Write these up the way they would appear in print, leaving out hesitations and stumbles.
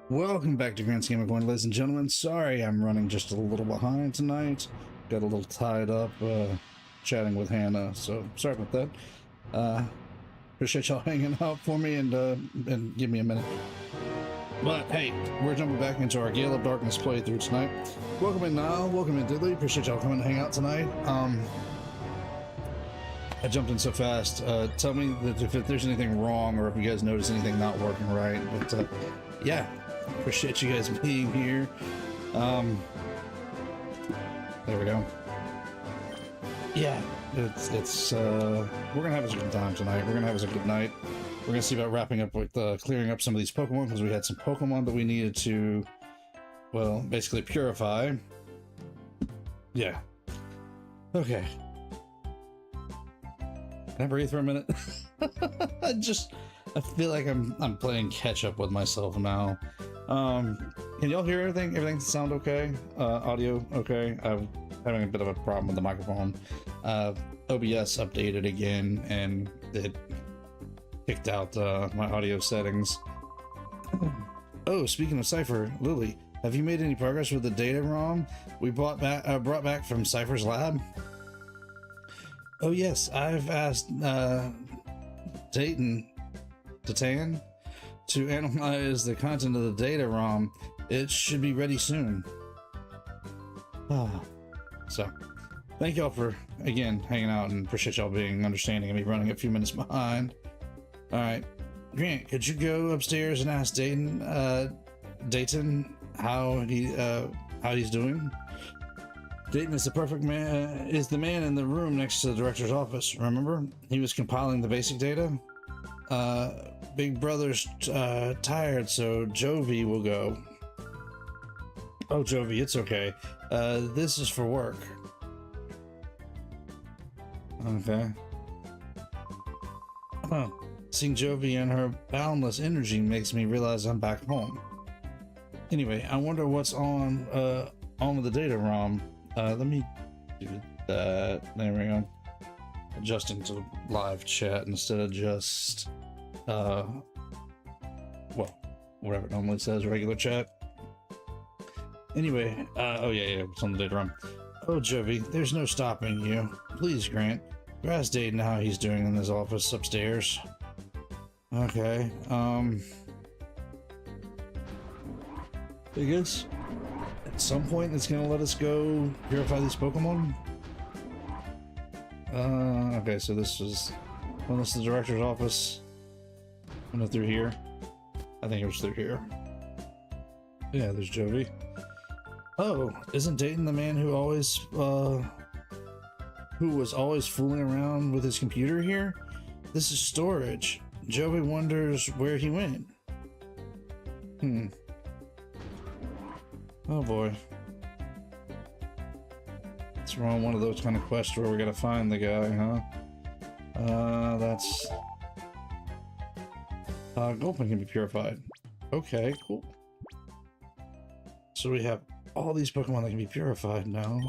Welcome back to Grant's Game of Coin, ladies and gentlemen. Sorry I'm running just a little behind tonight. Got a little tied up chatting with Hannah, so sorry about that. Appreciate y'all hanging out for me and give me a minute. But hey, we're jumping back into our Gale of Darkness playthrough tonight. Welcome in Niall, welcome in Diddley. Appreciate y'all coming to hang out tonight. I jumped in so fast. Tell me that if there's anything wrong or if you guys notice anything not working right. But yeah. Appreciate you guys being here. There we go. Yeah, it's we're gonna have us a good time tonight. We're gonna have us a good night. We're gonna see about wrapping up with clearing up some of these Pokemon, because we had some Pokemon that we needed to, well, basically purify. Yeah. Okay. Can I breathe for a minute? I feel like I'm playing catch up with myself now. Can y'all hear everything? Everything sound okay? Audio okay? I'm having a bit of a problem with the microphone. OBS updated again and it kicked out my audio settings. Oh, speaking of Cypher, Lily, have you made any progress with the data ROM we brought back from Cypher's lab? Oh yes, I've asked Dayton to analyze the content of the data ROM. It should be ready soon. So, thank y'all for, again, hanging out, and appreciate y'all being understanding of me running a few minutes behind. Alright, Grant, could you go upstairs and ask Dayton how he's doing? Dayton is the perfect man, is the man in the room next to the director's office, remember? He was compiling the basic data. Big Brother's tired, so Jovi will go. Oh, Jovi, it's okay. This is for work. Okay. Huh. Seeing Jovi and her boundless energy makes me realize I'm back home. Anyway, I wonder what's on with the data ROM. Let me do that. There we go. Adjusting to live chat instead of just well, whatever it normally says, regular chat. Anyway, oh yeah, it's on the data ROM. Oh, Jovi, there's no stopping you. Please, Grant, go ask Dayton how he's doing in his office upstairs. Okay, I guess at some point it's gonna let us go purify these Pokemon. Okay, so this is the director's office. Through here. I think it was through here. Yeah, there's Jovi. Oh, isn't Dayton the man who was always fooling around with his computer here? This is storage. Jovi wonders where he went. Oh boy. It's on one of those kind of quests where we gotta find the guy, huh? That's... Gulpin can be purified. Okay, cool. So we have all these Pokemon that can be purified now.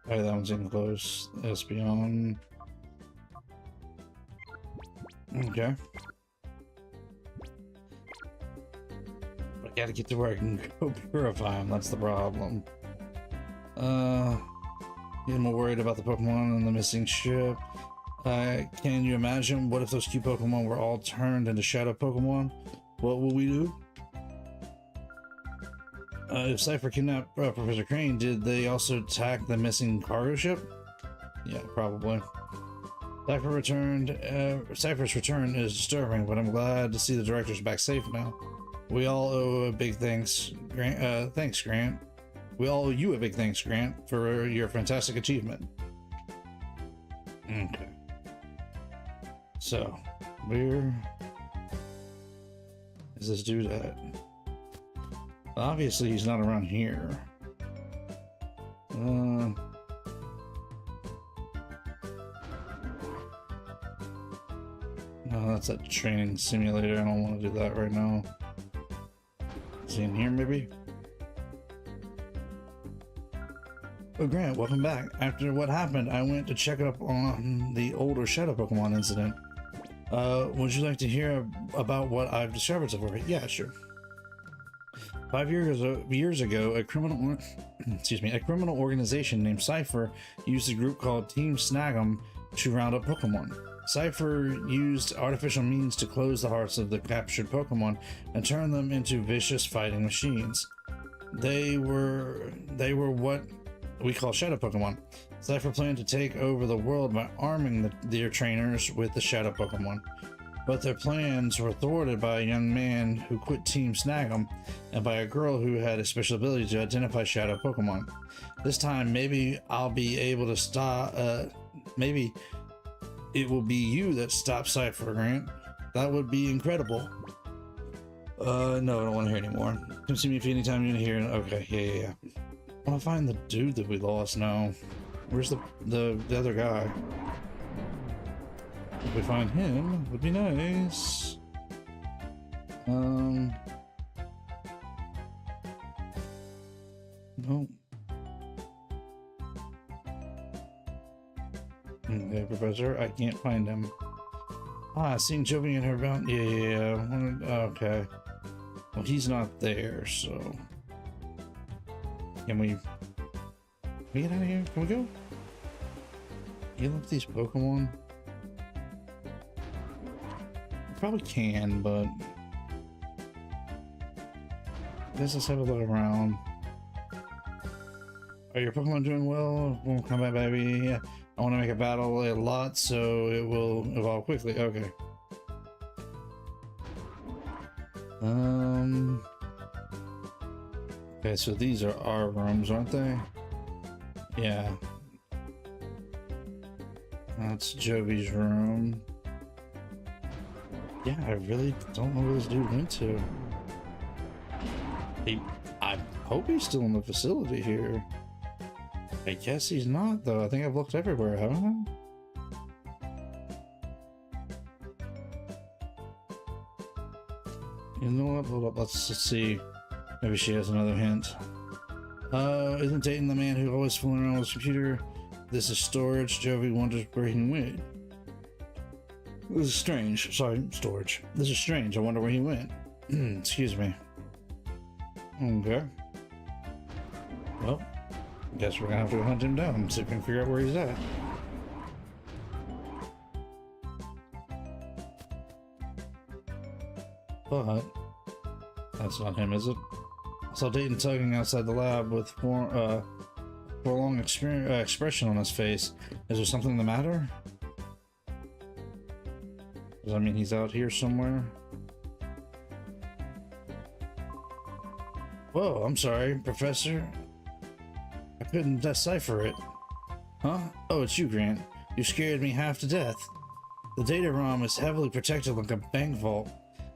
Alright, that one's in close. Espeon. Okay. I gotta get to where I can go purify them, that's the problem. Getting more worried about the Pokemon and the missing ship. Can you imagine what if those cute Pokemon were all turned into Shadow Pokemon? What will we do? If Cypher kidnapped Professor Crane, did they also attack the missing cargo ship? Yeah, probably. Cypher's return is disturbing, but I'm glad to see the director's back safe now. We all owe a big thanks, Grant. Thanks, Grant. We all owe you a big thanks, Grant, for your fantastic achievement. Okay. So, where is this dude at? Obviously, he's not around here. No, that's that training simulator. I don't want to do that right now. Is he in here, maybe? Oh, Grant, welcome back. After what happened, I went to check up on the older Shadow Pokemon incident. Would you like to hear about what I've discovered so far? Yeah, sure. 5 years ago, a criminal organization named Cypher used a group called Team Snag'em to round up Pokemon. Cypher used artificial means to close the hearts of the captured Pokemon and turn them into vicious fighting machines. They were what we call Shadow Pokemon. Cypher planned to take over the world by arming their trainers with the Shadow Pokemon. But their plans were thwarted by a young man who quit Team Snag'em and by a girl who had a special ability to identify Shadow Pokemon. This time, maybe I'll be able to stop. Maybe it will be you that stops Cypher, Grant. That would be incredible. No, I don't want to hear anymore. Come see me if anytime you want to hear. Okay, yeah. I want to find the dude that we lost now. Where's the other guy? If we find him, would be nice. No. Okay, Professor, I can't find him. Seeing Jovi and her bound. Yeah. Okay. Well, he's not there, so. Can we get out of here? Can we go? You look at these Pokemon. Probably can, but I guess let's have a look around. Are your Pokemon doing well? Won't come back, baby. Yeah. I want to make a battle a lot, so it will evolve quickly. Okay. Okay, so these are our rooms, aren't they? Yeah. That's Jovi's room. Yeah, I really don't know where this dude went to. I hope he's still in the facility here. I guess he's not, though. I think I've looked everywhere, haven't I? You know what? Hold up. Let's see. Maybe she has another hint. Isn't Dayton the man who always fooling around with his computer? This is storage. Jovi wonders where he went. This is strange. Sorry, storage. This is strange. I wonder where he went. Excuse me. Okay. Well, guess we're gonna have to hunt him down and see if we can figure out where he's at. But that's not him, is it? I saw Dayton tugging outside the lab with prolonged expression on his face. Is there something the matter? Does that mean he's out here somewhere? Whoa, I'm sorry, Professor. I couldn't decipher it. Huh? Oh, it's you, Grant. You scared me half to death. The data ROM is heavily protected like a bank vault.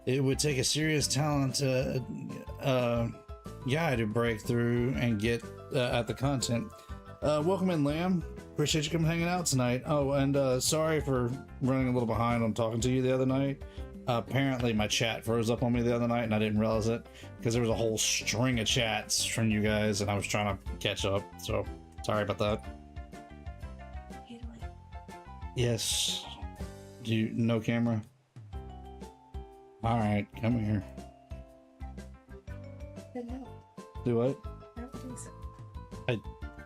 It would take a serious talent guy to break through and get at the content. Welcome in, Lamb. Appreciate you coming hanging out tonight. Oh, and sorry for running a little behind on talking to you the other night. Apparently my chat froze up on me the other night and I didn't realize it because there was a whole string of chats from you guys and I was trying to catch up. So sorry about that. Yes. Do you no camera? All right, come here. No. Do what? I don't think so.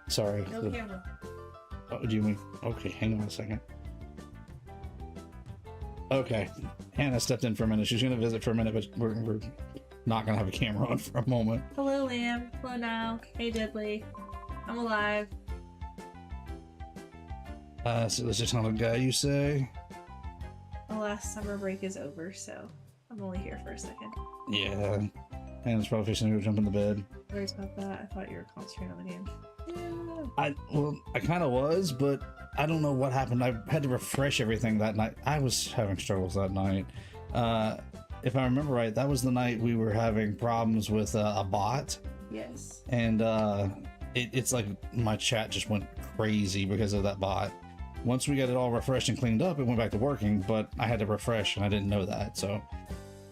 Sorry. No camera. Oh, do you mean? Okay, hang on a second. Okay, Hannah stepped in for a minute. She's gonna visit for a minute, but we're not gonna have a camera on for a moment. Hello, Lamb. Hello, now. Hey, Deadly. I'm alive. So this is not a guy, you say? The last summer break is over, so I'm only here for a second. Yeah. Hannah's probably fixing to go jump in the bed. Sorry about that. I thought you were concentrating on the game. Yeah. I kind of was, but I don't know what happened. I had to refresh everything that night. I was having struggles that night. If I remember right, that was the night we were having problems with a bot. Yes. And it's like my chat just went crazy because of that bot. Once we got it all refreshed and cleaned up, it went back to working, but I had to refresh and I didn't know that. So,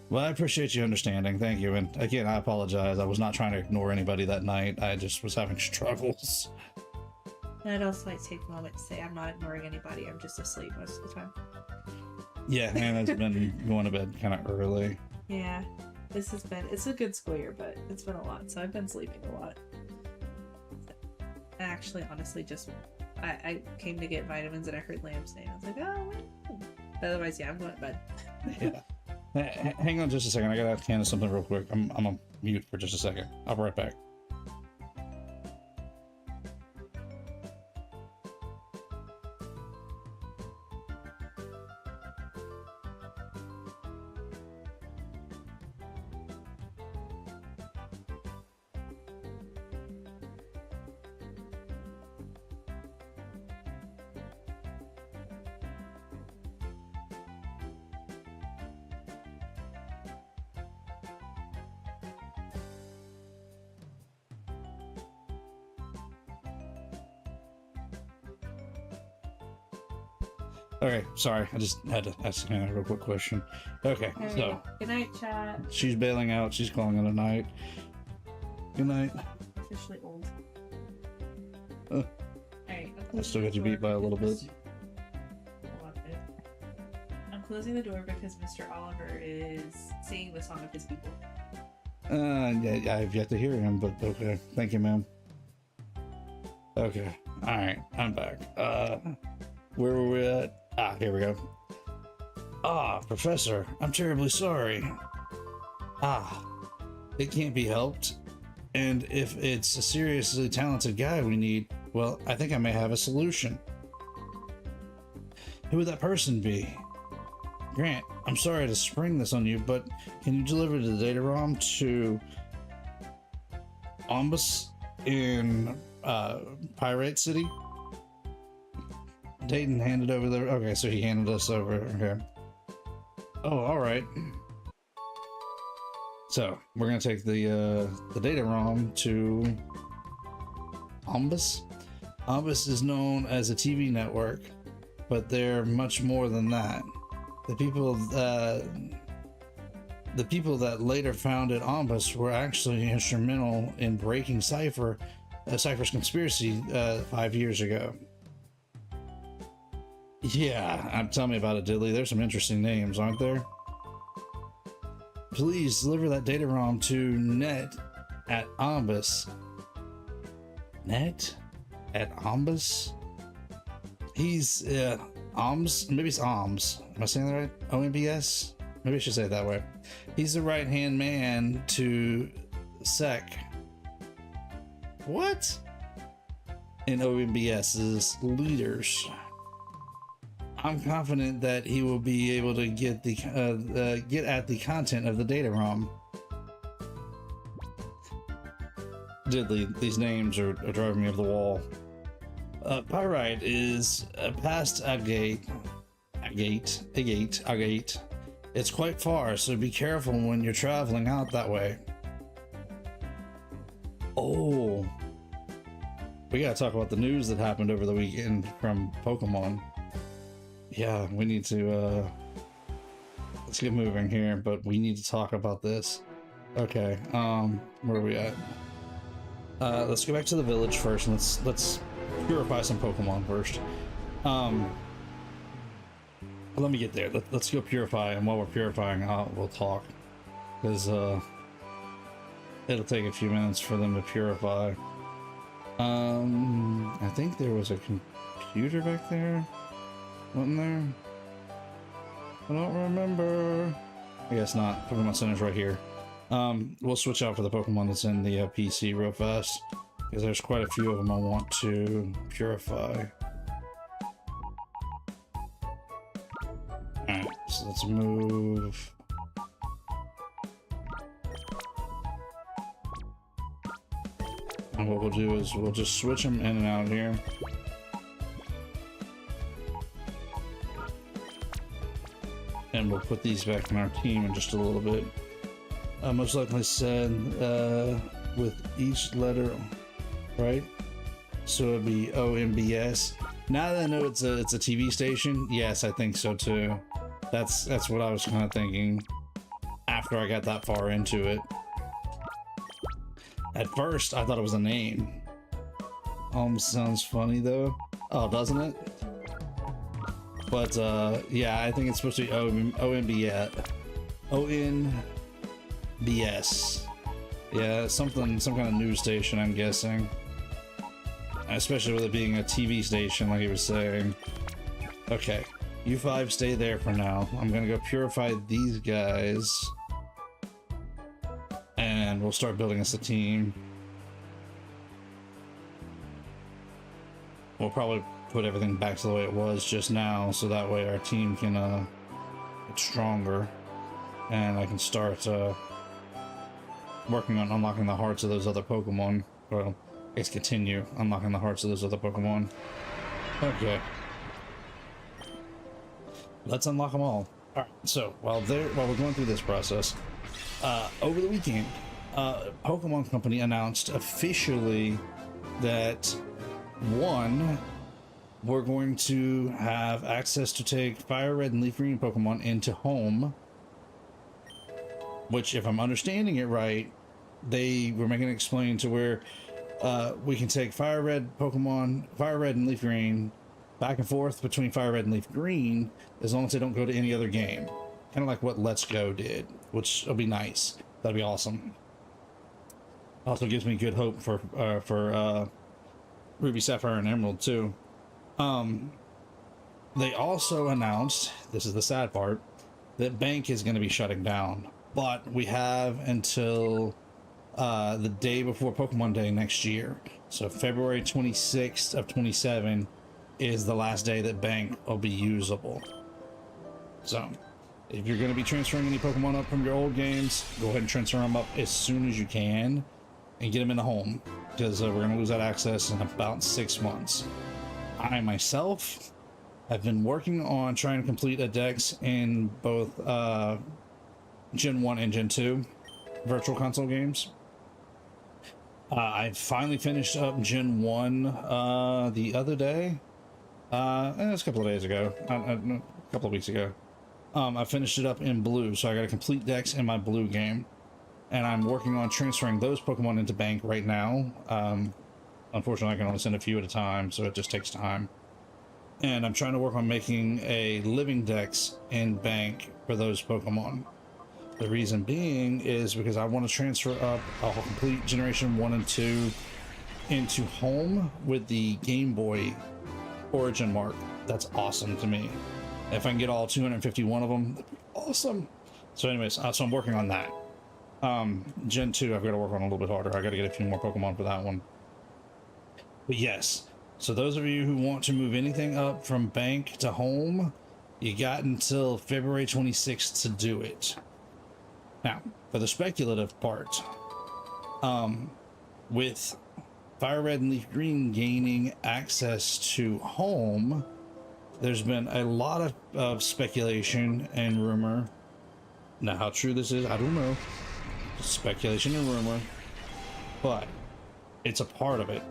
well, I appreciate you understanding. Thank you. And again, I apologize. I was not trying to ignore anybody that night. I just was having struggles. And I'd also like to take a moment to say I'm not ignoring anybody. I'm just asleep most of the time. Yeah, Hannah's been going to bed kind of early. Yeah, it's a good school year, but it's been a lot, so I've been sleeping a lot. Actually, honestly, I came to get vitamins and I heard Lamb's name. I was like, oh, wow. But otherwise, yeah, I'm going to bed. Yeah. Hang on just a second. I gotta ask Hannah something real quick. I'm on mute for just a second. I'll be right back. Okay, sorry. I just had to ask Hannah a real quick question. Okay, so good night, chat. she's bailing out. She's calling it a night. Good night. Officially old. Uh, Alright, I still got you beat by a little bit. I'm closing the door because Mr. Oliver is singing the song of his people. Yeah, I've yet to hear him, but okay. Thank you, ma'am. Okay, alright, I'm back. Where were we at? Ah, here we go. Ah, Professor, I'm terribly sorry. Ah, it can't be helped. And if it's a seriously talented guy we need, well, I think I may have a solution. Who would that person be? Grant, I'm sorry to spring this on you, but can you deliver the data ROM to Ombus in Pirate City? Dayton handed over the... Okay, so he handed us over. Okay. Oh, alright. So, we're gonna take the data ROM to Ombus. Ombus is known as a TV network, but they're much more than that. The people that later founded Ombus were actually instrumental in breaking Cypher's conspiracy 5 years ago. Yeah, tell me about it, Diddley. There's some interesting names, aren't there? Please deliver that data ROM to Net at Ombus. Net at Ombus? He's Oms? Maybe it's Oms. Am I saying that right? OMBS? Maybe I should say it that way. He's the right-hand man to Sec. What? In OMBS's leaders. I'm confident that he will be able to get at the content of the data ROM. Diddley, these names are driving me up the wall. Pyrite is past a gate. It's quite far, so be careful when you're traveling out that way. Oh, we gotta talk about the news that happened over the weekend from Pokémon. Yeah, we need to let's get moving here, but we need to talk about this. Okay, where are we at? Let's go back to the village first, and let's purify some Pokemon first. Let me get there. Let's go purify, and while we're purifying, we'll talk, because it'll take a few minutes for them to purify. I think there was a computer back there. Wasn't there? I don't remember. I guess not. Pokemon Center's right here. We'll switch out for the Pokemon that's in the PC real fast, because there's quite a few of them I want to purify. Alright, so let's move. And what we'll do is we'll just switch them in and out here. And we'll put these back in our team in just a little bit. Most likely said with each letter, right? So it'd be OMBS. Now that I know it's a TV station, yes, I think so too. That's what I was kind of thinking after I got that far into it. At first, I thought it was a name. Sounds funny though. Oh, doesn't it? But yeah, I think it's supposed to be ONBS. Yeah, some kind of news station, I'm guessing. Especially with it being a TV station, like he was saying. Okay, you five stay there for now. I'm gonna go purify these guys. And we'll start building us a team. We'll probably put everything back to the way it was just now, so that way our team can get stronger. And I can start working on unlocking the hearts of those other Pokemon. Well, let's continue unlocking the hearts of those other Pokemon. Okay. Let's unlock them all. Alright, so while we're going through this process, over the weekend, Pokemon Company announced officially that, one, we're going to have access to take Fire Red and Leaf Green Pokemon into home. Which, if I'm understanding it right, they were making it explain to where we can take Fire Red Pokemon, Fire Red and Leaf Green, back and forth between Fire Red and Leaf Green, as long as they don't go to any other game. Kind of like what Let's Go did, which will be nice. That'd be awesome. Also gives me good hope for Ruby, Sapphire, and Emerald too. They also announced, this is the sad part, that Bank is going to be shutting down. But we have until the day before Pokemon Day next year. So February 26th of 27 is the last day that Bank will be usable. So if you're going to be transferring any Pokemon up from your old games, go ahead and transfer them up as soon as you can and get them in the home, because we're going to lose that access in about 6 months. I myself have been working on trying to complete a dex in both Gen 1 and Gen 2 virtual console games. I finally finished up Gen 1 the other day. It was a couple of days ago, a couple of weeks ago. I finished it up in blue, so I got a complete dex in my blue game. And I'm working on transferring those Pokemon into Bank right now. Unfortunately, I can only send a few at a time, so it just takes time. And I'm trying to work on making a living dex in Bank for those Pokemon. The reason being is because I want to transfer up a whole complete Generation 1 and 2 into home with the Game Boy origin mark. That's awesome to me. If I can get all 251 of them, that'd be awesome. So anyways, so I'm working on that. Gen 2, I've got to work on a little bit harder. I got to get a few more Pokemon for that one. But yes, so those of you who want to move anything up from Bank to home, you got until February 26th to do it. Now, for the speculative part, with Fire Red and Leaf Green gaining access to home, there's been a lot of speculation and rumor. Now, how true this is, I don't know. Speculation and rumor, but it's a part of it.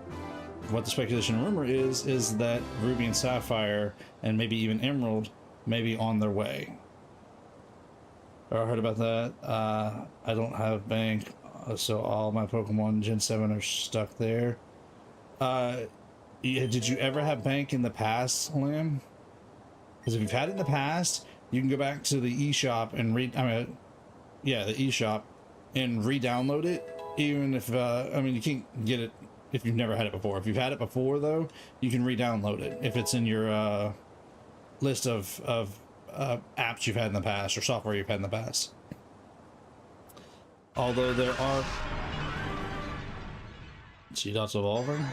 What the speculation and rumor is that Ruby and Sapphire, and maybe even Emerald, may be on their way. I heard about that. I don't have Bank, so all my Pokemon Gen 7 are stuck there. Yeah, did you ever have Bank in the past, Lamb? Because if you've had it in the past, you can go back to the eShop and the eShop and re-download it. Even if, I mean, you can't get it if you've never had it before. If you've had it before, though, you can re-download it if it's in your list of apps you've had in the past or software you've had in the past. Although there are... See, that's evolving.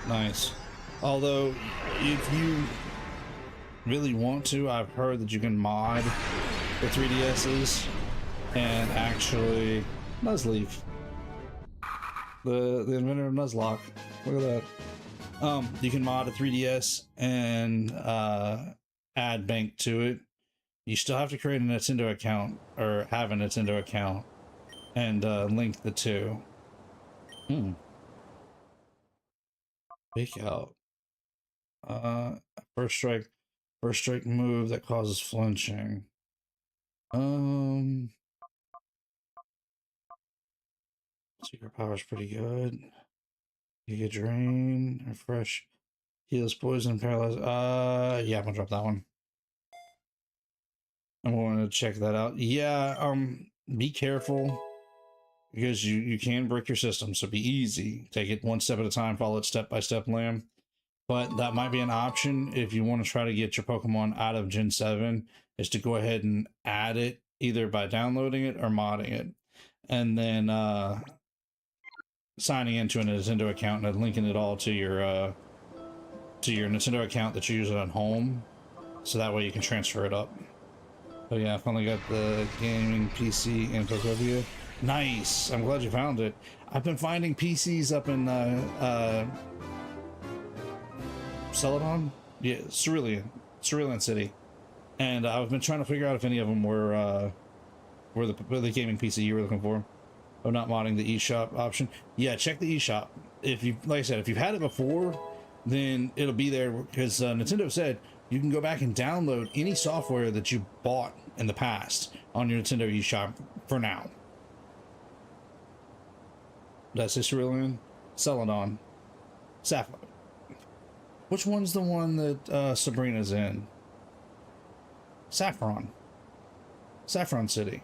Nice. Although, if you really want to, I've heard that you can mod the 3DSs and actually Nuzleaf. The inventor of Nuzlocke. Look at that. You can mod a 3DS and add Bank to it. You still have to create a Nintendo account or have a Nintendo account and link the two. Fake out. First strike move that causes flinching. Secret power is pretty good. Giga Drain, refresh, heals poison, paralyze. Yeah, I'm gonna drop that one. I'm going to check that out. Yeah, be careful because you can break your system, so be easy. Take it one step at a time, follow it step by step, Lamb. But that might be an option if you want to try to get your Pokemon out of Gen 7, is to go ahead and add it either by downloading it or modding it. And then signing into a Nintendo account and linking it all to your Nintendo account that you use it at home. So that way you can transfer it up. Oh yeah, I finally got the gaming PC in Pokopia. Nice! I'm glad you found it. I've been finding PCs up in Celadon? Yeah, Cerulean City. And I've been trying to figure out if any of them were the gaming PC you were looking for. Oh, not modding the eShop option. Yeah, check the eShop. If you, like I said, if you've had it before, then it'll be there because Nintendo said you can go back and download any software that you bought in the past on your Nintendo eShop for now. That's Cerulean? Celadon. Sapphire. Which one's the one that Sabrina's in? Saffron City.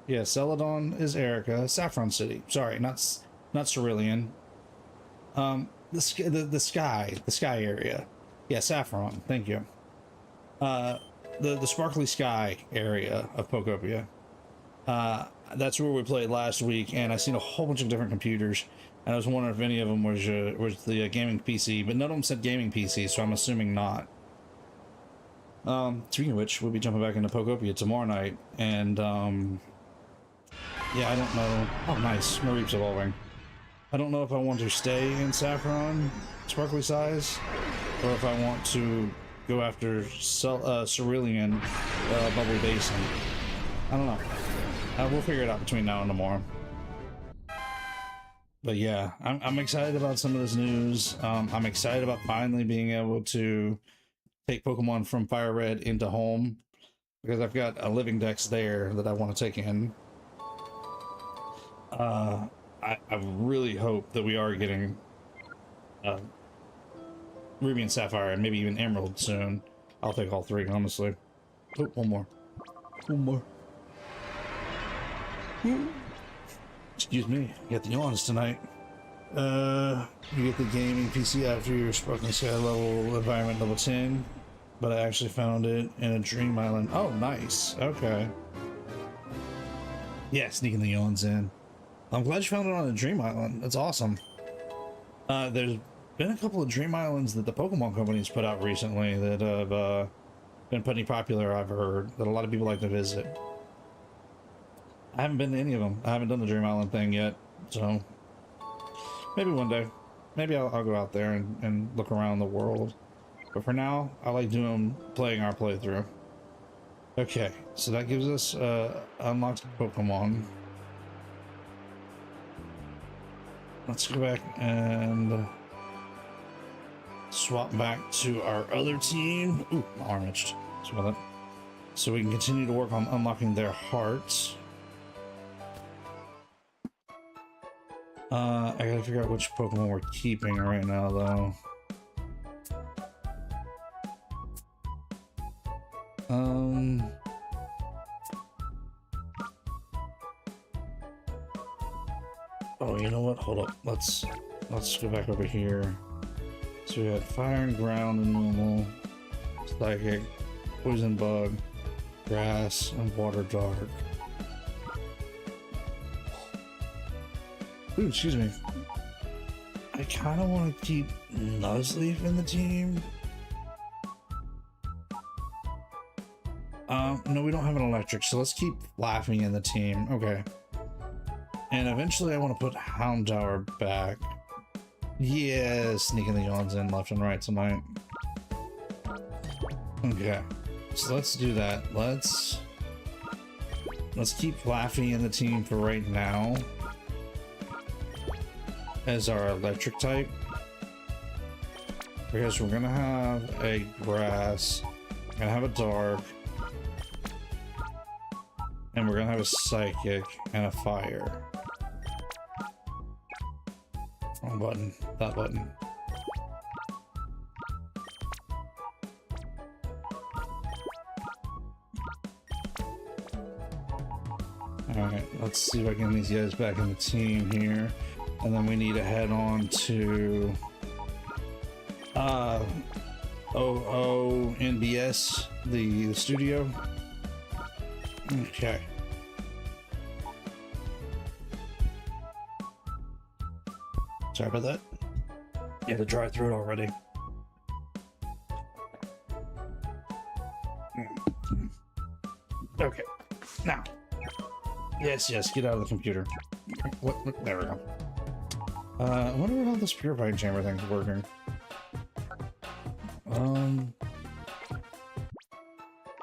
Yeah, Celadon is Erica. Saffron City. Sorry, not Cerulean. The sky area. Yeah, Saffron. Thank you. The sparkly sky area of Pokopia. That's where we played last week, and I seen a whole bunch of different computers, and I was wondering if any of them was the gaming PC, but none of them said gaming PC, so I'm assuming not. Speaking of which, we'll be jumping back into Pokopia tomorrow night, and yeah, I don't know. Oh, nice. Mareep's evolving. I don't know if I want to stay in Saffron, Sparkly Size, or if I want to go after Cerulean, Bubbly Basin. I don't know. We'll figure it out between now and tomorrow. But yeah, I'm excited about some of this news. I'm excited about finally being able to take Pokemon from Fire Red into home, because I've got a living dex there that I want to take in. I really hope that we are getting Ruby and Sapphire and maybe even Emerald soon. I'll take all three, honestly. Oh, one more. Excuse me, you got the yawns tonight. You get the gaming PC after your Sparkling Sky level environment level 10, but I actually found it in a Dream Island. Oh, nice. Okay. Yeah, sneaking the yawns in. I'm glad you found it on a Dream Island. That's awesome. There's been a couple of Dream Islands that the Pokemon companies put out recently that have been pretty popular, I've heard, that a lot of people like to visit. I haven't been to any of them. I haven't done the Dream Island thing yet, so maybe one day. Maybe I'll go out there and look around the world. But for now, I like playing our playthrough. Okay, so that gives us unlocked Pokemon. Let's go back and swap back to our other team. Ooh, my arm itched. Smell that. So we can continue to work on unlocking their hearts. I gotta figure out which Pokemon we're keeping right now, though. Oh, you know what? Hold up. Let's go back over here. So we had Fire and Ground and Normal, Psychic, Poison Bug, Grass, and Water Dark. Ooh, excuse me. I kind of want to keep Nuzleaf in the team. No, we don't have an electric, so let's keep Flaffy in the team. Okay. And eventually I want to put Houndour back. Yeah, sneaking the yawns in left and right tonight. Okay. So let's do that. Let's keep Flaffy in the team for right now as our electric type, because we're gonna have a grass, we're gonna have a dark, and we're gonna have a psychic and a fire. Wrong button. That button. Alright, let's see if I can get these guys back in the team here. And then we need to head on to OONBS, the studio. Okay. Sorry about that. You had to drive through it already. Okay. Now. Yes, get out of the computer. What? There we go. I wonder how this purifying chamber thing's working.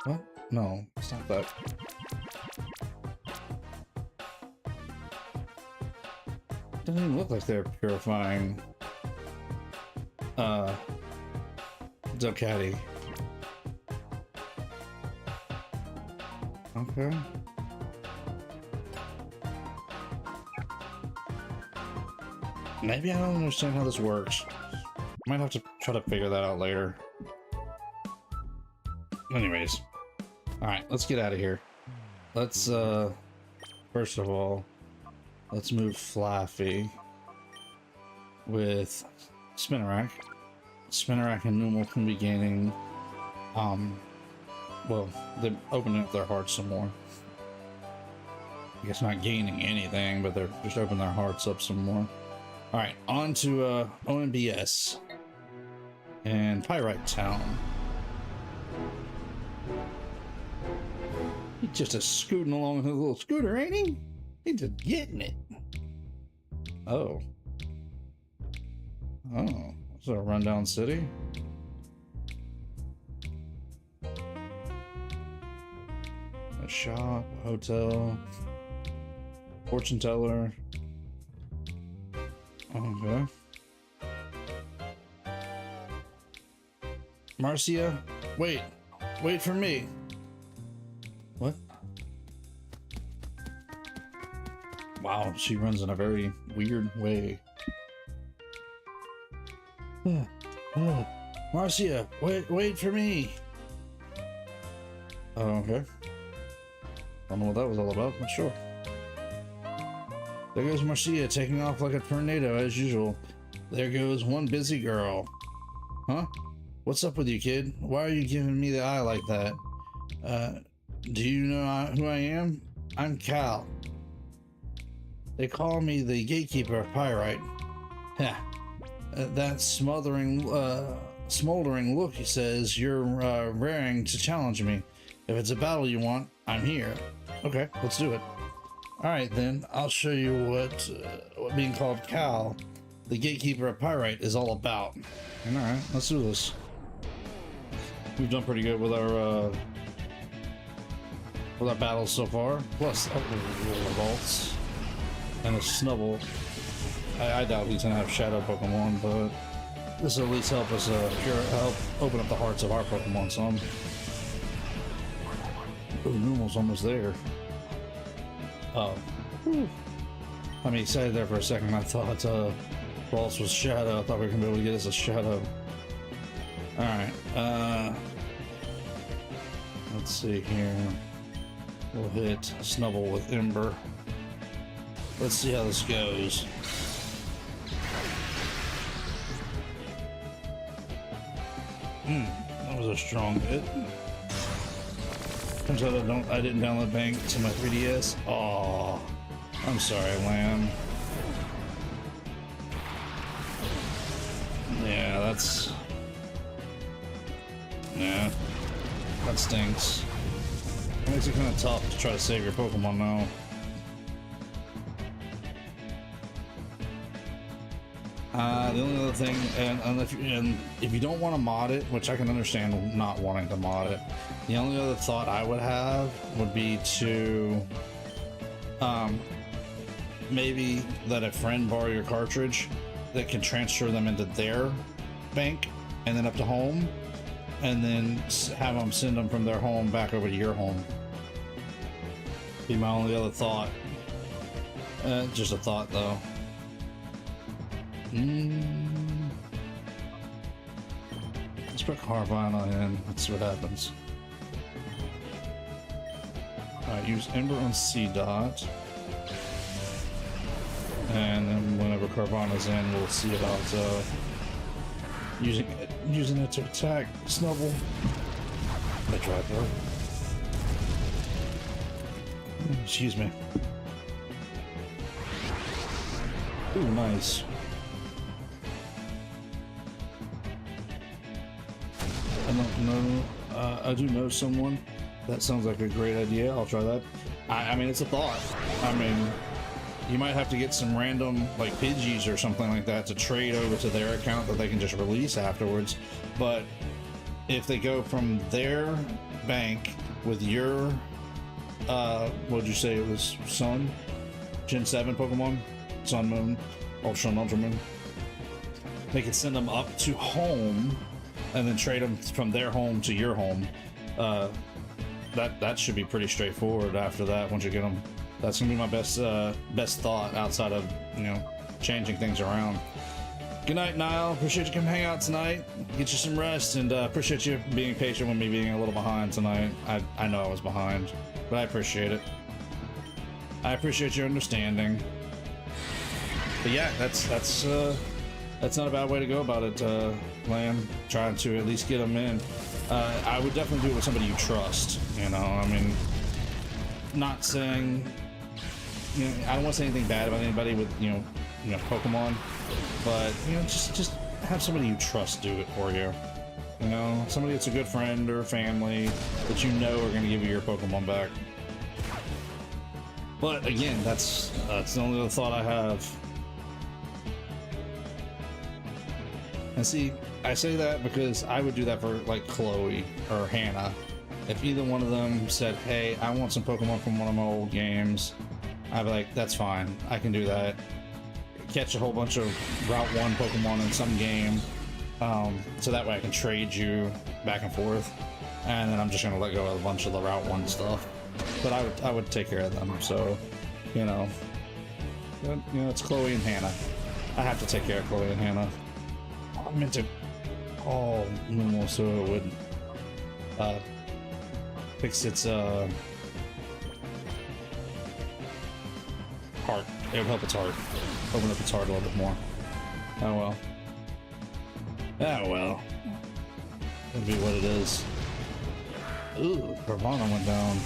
What? No, it's not that. Doesn't even look like they're purifying Ducati. Okay. Maybe I don't understand how this works. Might have to try to figure that out later. Anyways. Alright, let's get out of here. Let's, first of all, let's move Flaffy with Spinnerack. Spinnerack and Numel can be gaining, well, they're opening up their hearts some more. I guess not gaining anything, but they're just opening their hearts up some more. Alright, on to ONBS and Pyrite Town. He's just a scooting along with his little scooter, ain't he? He's just getting it. Oh. Oh, it's a rundown city. A shop, a hotel, fortune teller. Okay. Marcia, wait for me. What? Wow, she runs in a very weird way. Marcia, wait for me. Oh, okay. Don't know what that was all about, but sure. There goes Marcia taking off like a tornado as usual. There goes one busy girl. Huh? What's up with you, kid? Why are you giving me the eye like that? Do you know who I am? I'm Cal. They call me the gatekeeper of Pyrite. Heh. That smoldering look, he says, you're raring to challenge me. If it's a battle you want, I'm here. Okay, let's do it. Alright then, I'll show you what being called Cal, the gatekeeper of Pyrite, is all about. Alright, let's do this. We've done pretty good with our battles so far. Plus, the vaults and a Snubble. I doubt he's gonna have Shadow Pokemon, but this will at least help us help open up the hearts of our Pokemon some. Ooh, Numel's almost there. Oh. Whew. I mean, excited there for a second. I thought Boss was Shadow. I thought we were gonna be able to get us a Shadow. Alright, let's see here. We'll hit Snubble with Ember. Let's see how this goes. That was a strong hit. Turns out I didn't download Bank to my 3DS. Oh, I'm sorry, Lamb. Yeah, that stinks. It makes it kind of tough to try to save your Pokemon now. The only other thing, and if you don't want to mod it, which I can understand not wanting to mod it, the only other thought I would have would be to maybe let a friend borrow your cartridge that can transfer them into their bank and then up to home, and then have them send them from their home back over to your home. Be my only other thought. Just a thought though. Let's put Carvana in. Let's see what happens. Alright, use Ember on C dot. And then whenever Carvana's in, we'll see about using it to attack Snubble. I tried though. Excuse me. Ooh, nice. I don't know. I do know someone. That sounds like a great idea. I'll try that. I mean, it's a thought. I mean, you might have to get some random, like, Pidgeys or something like that to trade over to their account that they can just release afterwards. But if they go from their bank with your, what'd you say it was? Sun? Gen 7 Pokemon? Sun, Moon, Ultra and Ultra Moon. They can send them up to home and then trade them from their home to your home. That should be pretty straightforward after that once you get them. That's gonna be my best thought outside of, you know, changing things around. Good night, Niall. Appreciate you coming hang out tonight. Get you some rest, and appreciate you being patient with me being a little behind tonight. I know I was behind, but I appreciate it. I appreciate your understanding. But yeah, that's not a bad way to go about it, Lamb. Trying to at least get them in. I would definitely do it with somebody you trust. You know, I mean, not saying, you know, I don't want to say anything bad about anybody with, you know, Pokemon, but, you know, just have somebody you trust do it for you. You know, somebody that's a good friend or family that you know are going to give you your Pokemon back. But again, that's the only other thought I have. And see, I say that because I would do that for, like, Chloe or Hannah. If either one of them said, hey, I want some Pokemon from one of my old games, I'd be like, that's fine, I can do that. Catch a whole bunch of Route 1 Pokemon in some game, so that way I can trade you back and forth, and then I'm just gonna let go of a bunch of the Route 1 stuff. But I would take care of them, so, you know, it's Chloe and Hannah. I have to take care of Chloe and Hannah. I meant to call Normal so it would fix its heart. It would help its heart. Open up its heart a little bit more. Oh well. Oh well. That'd be what it is. Ooh, Carvana went down.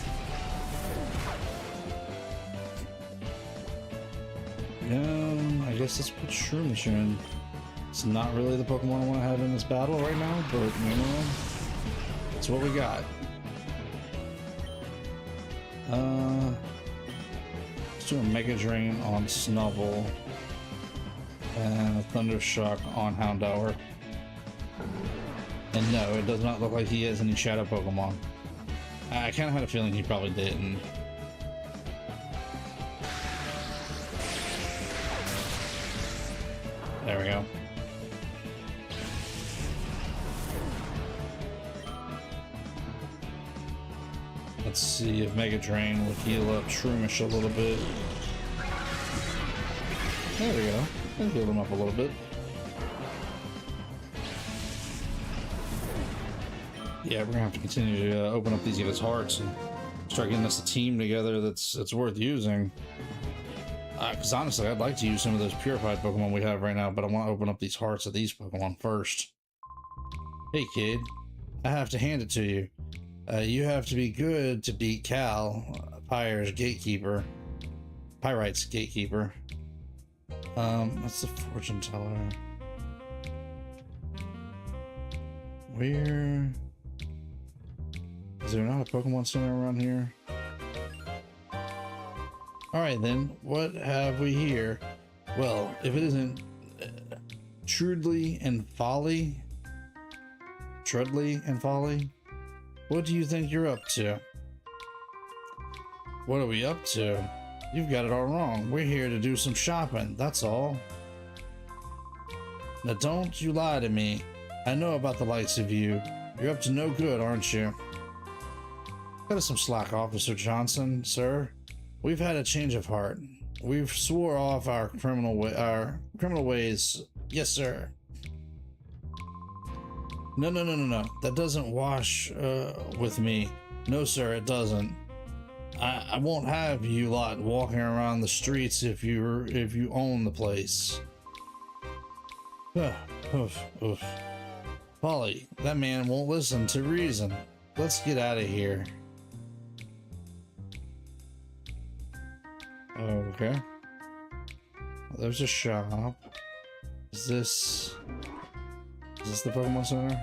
Yeah, I guess let's put Shroomish in. It's not really the Pokemon I want to have in this battle right now, but, you know, it's what we got. Let's do a Mega Drain on Snubble and a Thunder Shock on Houndour. And no, it does not look like he has any Shadow Pokemon. I kind of had a feeling he probably didn't. There we go. Let's see if Mega Drain will heal up Shroomish a little bit. There we go. That healed him up a little bit. Yeah, we're gonna have to continue to open up these guys' hearts and start getting us a team together that's worth using. Because honestly, I'd like to use some of those purified Pokemon we have right now, but I want to open up these hearts of these Pokemon first. Hey kid, I have to hand it to you. You have to be good to beat Cal, Pyrite's gatekeeper. What's the fortune teller? Where? Is there not a Pokemon center around here? Alright then, what have we here? Well, if it isn't Trudley and Folly? What do you think you're up to? What are we up to? You've got it all wrong. We're here to do some shopping, that's all. Now don't you lie to me. I know about the likes of you. You're up to no good, aren't you? Cut us some slack, Officer Johnson, sir. We've had a change of heart. We've swore off our criminal ways. Yes, sir. No. That doesn't wash with me. No, sir, it doesn't. I won't have you lot walking around the streets if you own the place. Oof, oof. Polly, that man won't listen to reason. Let's get out of here. Okay. There's a shop. Is this the Pokemon Center?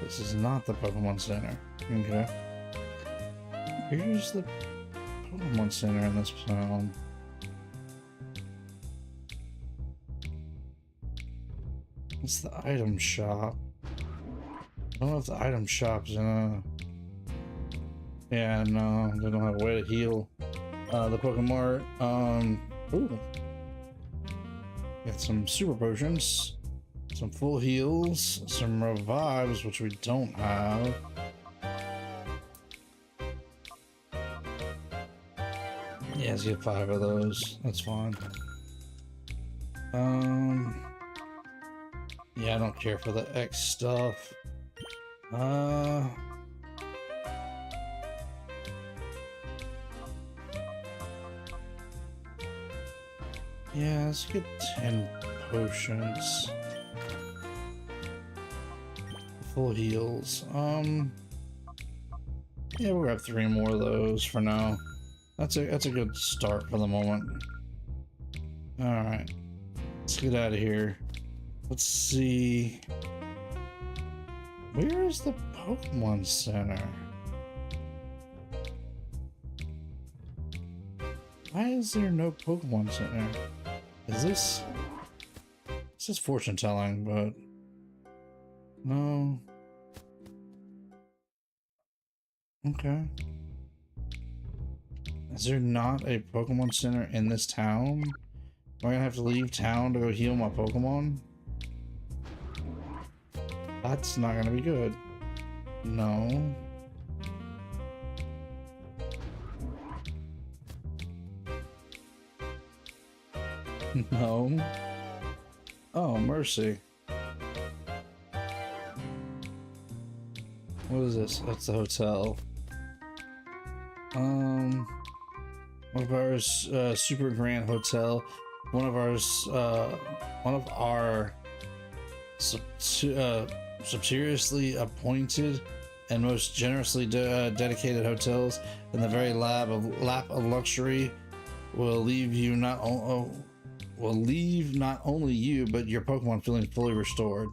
This is not the Pokemon Center. Okay. Here's the Pokemon Center in this town. It's the item shop. I don't know if the item shop's in a... Yeah, no, they don't have a way to heal the Pokemon. Ooh. Got some super potions, some full heals, some revives, which we don't have. Yeah, let's get 5 of those. That's fine. Yeah, I don't care for the X stuff. Yeah, let's get 10 potions. Full heals. Yeah, we'll grab 3 more of those for now. That's a good start for the moment. Alright. Let's get out of here. Let's see. Where is the Pokemon Center? Why is there no Pokemon Center? This is fortune telling, but no. Okay. Is there not a Pokemon Center in this town? Am I gonna have to leave town to go heal my Pokemon? That's not gonna be good. No. No. Oh, mercy. What is this? That's the hotel. One of ours, Super Grand Hotel. One of our subseriously appointed and most generously dedicated hotels in the very lap of luxury will leave not only you but your Pokemon feeling fully restored.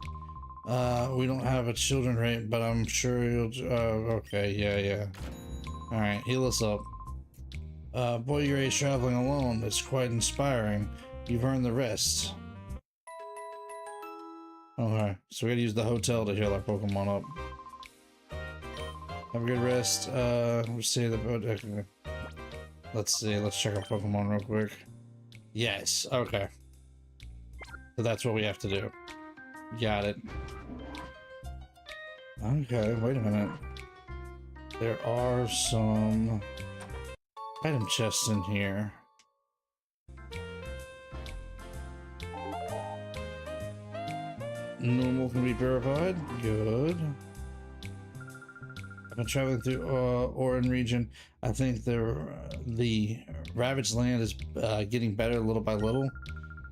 We don't have a children rate, but I'm sure you'll. Okay, yeah. All right, heal us up. Boy, your age traveling alone. It's quite inspiring. You've earned the rest. Okay, so we gotta use the hotel to heal our Pokemon up. Have a good rest. Let's see the. Okay. Let's see. Let's check our Pokemon real quick. Yes. Okay. So that's what we have to do. Got it. Okay. Wait a minute. There are some item chests in here. Normal can be purified. Good. I've been traveling through Orin region. I think the ravaged land is getting better little by little.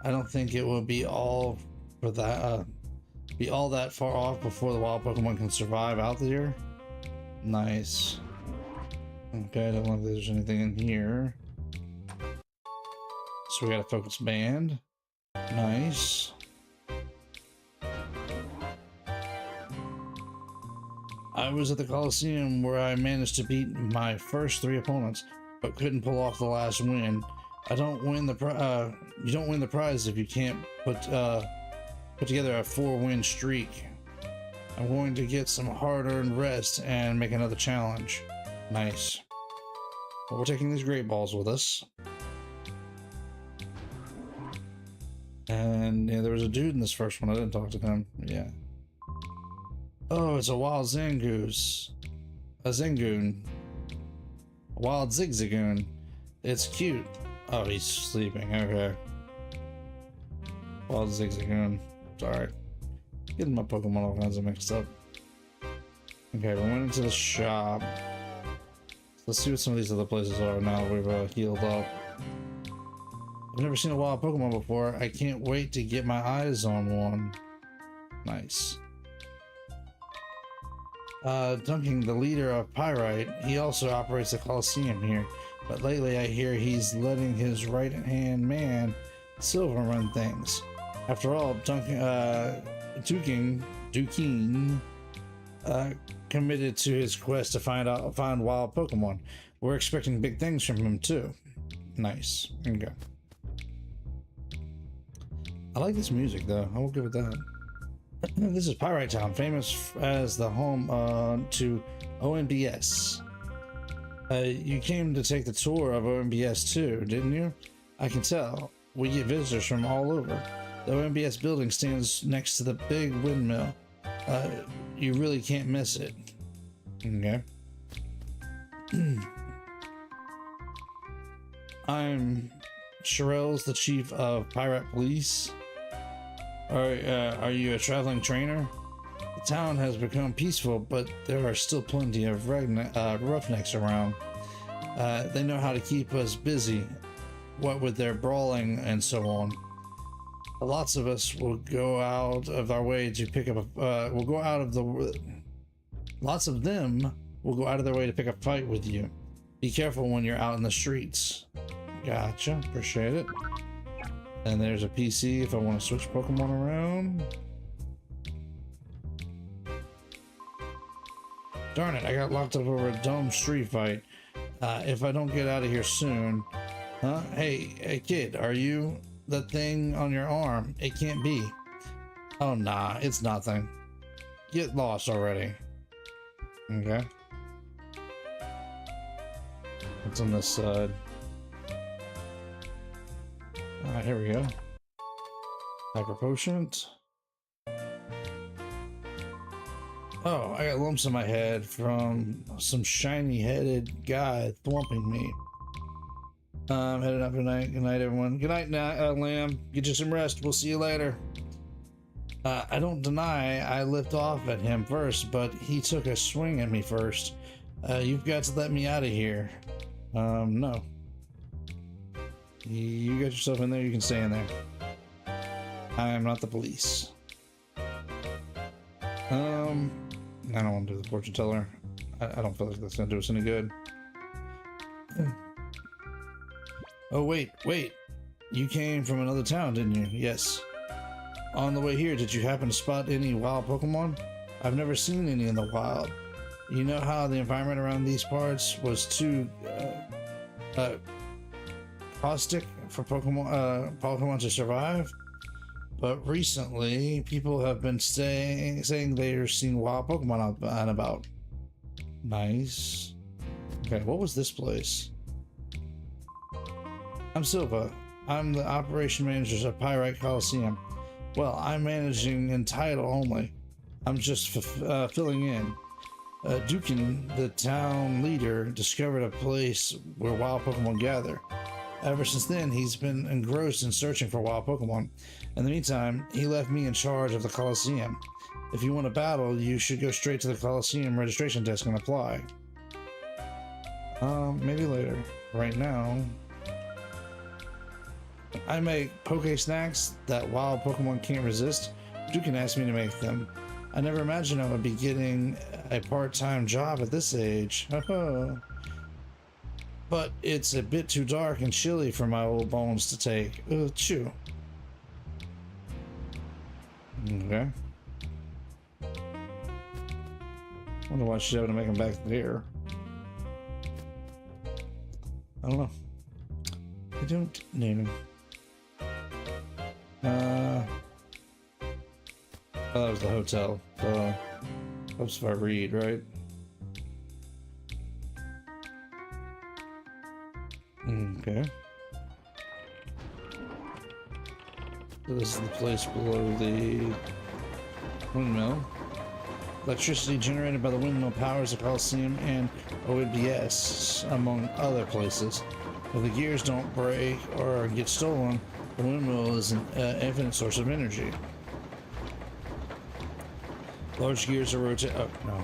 I don't think it will be all that far off before the wild Pokemon can survive out there. Nice. Okay, I don't know if there's anything in here. So we got a focus band. Nice. I was at the Coliseum where I managed to beat my first 3 opponents, but couldn't pull off the last win. You don't win the prize if you can't put together a 4-win streak. I'm going to get some hard-earned rest and make another challenge. Nice. Well, we're taking these great balls with us. And yeah, there was a dude in this first one. I didn't talk to him. Yeah. Oh, it's a wild Zangoose. A Zangoon. A wild Zigzagoon. It's cute. Oh, he's sleeping. Okay. Wild Zigzagoon. Sorry. Getting my Pokemon all kinds of mixed up. Okay, we went into the shop. Let's see what some of these other places are now that we've healed up. I've never seen a wild Pokemon before. I can't wait to get my eyes on one. Nice. Duncan, the leader of Pyrite, he also operates the Coliseum here. But lately I hear he's letting his right-hand man, Silver, run things. After all, Duking committed to his quest to find wild Pokemon. We're expecting big things from him too. Nice. Okay. I like this music though. I will give it that. This is Pyrite Town, famous as the home to OMBS. You came to take the tour of OMBS too, didn't you? I can tell. We get visitors from all over. The OMBS building stands next to the big windmill. You really can't miss it. Okay. I'm Sherelle's the chief of Pirate Police. Are you a traveling trainer? The town has become peaceful, but there are still plenty of roughnecks around. They know how to keep us busy, what with their brawling and so on. Lots of us will go out of our way to pick up lots of them will go out of their way to pick a fight with you. Be careful when you're out in the streets. Gotcha, appreciate it. And there's a PC if I want to switch Pokemon around. Darn it, I got locked up over a dumb street fight. If I don't get out of here soon. Huh? Hey kid, are you the thing on your arm? It can't be. Oh nah, it's nothing. Get lost already. Okay. What's on this side? Alright, here we go. Hyper Potion. Oh, I got lumps in my head from some shiny headed guy thwomping me. Headed up tonight. Good night, everyone. Good night, Lamb. Get you some rest. We'll see you later. I don't deny I lift off at him first, but he took a swing at me first. You've got to let me out of here. No. You got yourself in there, you can stay in there. I am not the police. I don't want to do the fortune teller. I don't feel like that's gonna do us any good. Oh, wait. You came from another town, didn't you? Yes. On the way here, did you happen to spot any wild Pokemon? I've never seen any in the wild. You know how the environment around these parts was too caustic for Pokemon to survive? But recently, people have been saying they're seeing wild Pokemon out and about. Nice. Okay, what was this place? I'm Silva. I'm the operation manager of Pyrite Coliseum. Well, I'm managing in title only. I'm just filling in. Dukin, the town leader, discovered a place where wild Pokemon gather. Ever since then, he's been engrossed in searching for wild Pokemon. In the meantime, he left me in charge of the Coliseum. If you want a battle, you should go straight to the Coliseum registration desk and apply. Maybe later. Right now, I make Poke Snacks that wild Pokemon can't resist. Dukin asked me to make them. I never imagined I would be getting a part-time job at this age. But it's a bit too dark and chilly for my old bones to take. Chew. Okay. Wonder why she's having to make them back there. I don't know. I don't know. Oh, that was the hotel. Helps if I read, right? Okay. So this is the place below the windmill. Electricity generated by the windmill powers the Coliseum and OBS, among other places. If the gears don't break or get stolen, the windmill is an infinite source of energy. Large gears are rotating. Oh, no.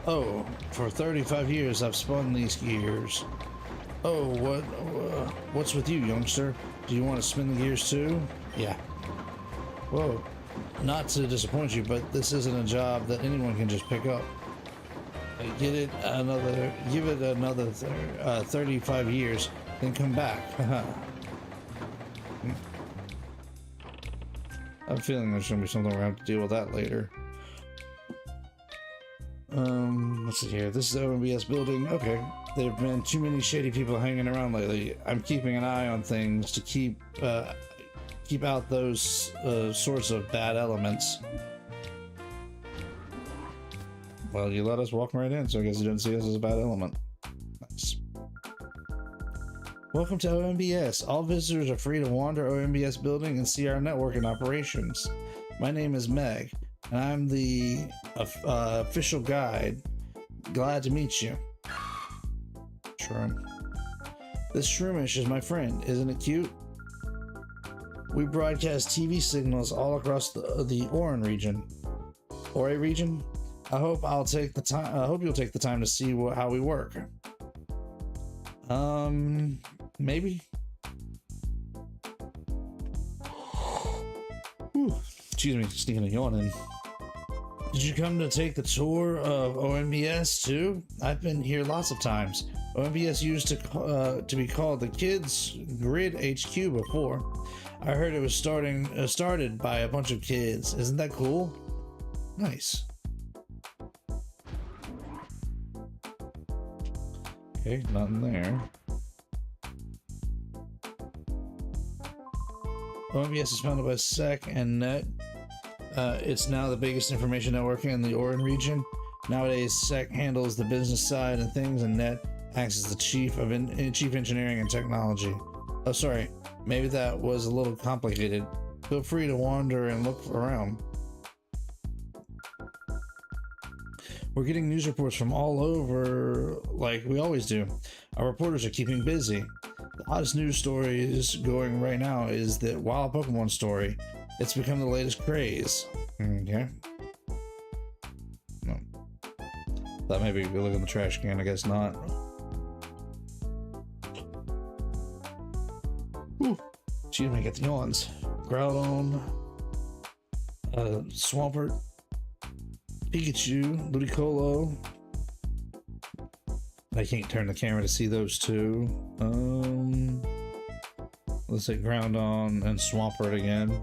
Oh, for 35 years I've spun these gears. Oh, what's with you, youngster? Do you want to spin the gears too? Yeah. Whoa. Not to disappoint you, but this isn't a job that anyone can just pick up. Give it another 35 years, then come back. I have a feeling there's gonna be something we're gonna have to deal with that later. Let's see here. This is the OMBS building. Okay. There have been too many shady people hanging around lately. I'm keeping an eye on things to keep out those sorts of bad elements. Well, you let us walk right in, so I guess you didn't see us as a bad element. Nice. Welcome to OMBS. All visitors are free to wander OMBS building and see our network in operations. My name is Meg, and I'm the official guide. Glad to meet you. Shroom. This Shroomish is my friend. Isn't it cute? We broadcast TV signals all across the Oran region. Ori region? I hope you'll take the time to see how we work. Maybe. Whew. Excuse me, sneaking a yawn in. Did you come to take the tour of OMBS too? I've been here lots of times. OMBS used to be called the Kids Grid HQ before. I heard it was started by a bunch of kids. Isn't that cool? Nice. Okay, nothing there. OMBS is founded by SEC and NET. It's now the biggest information network in the Oran region. Nowadays, SEC handles the business side and things, and NET acts as the chief engineering and technology. Oh, sorry. Maybe that was a little complicated. Feel free to wander and look around. We're getting news reports from all over, like we always do. Our reporters are keeping busy. The hottest news stories going right now is the wild Pokemon story. It's become the latest craze. Okay. No. Thought maybe we look in the trash can. I guess not. Whew. Excuse me, get the yawns. Groudon, Swampert, Pikachu, Ludicolo. I can't turn the camera to see those two. Let's say Groudon and Swampert again.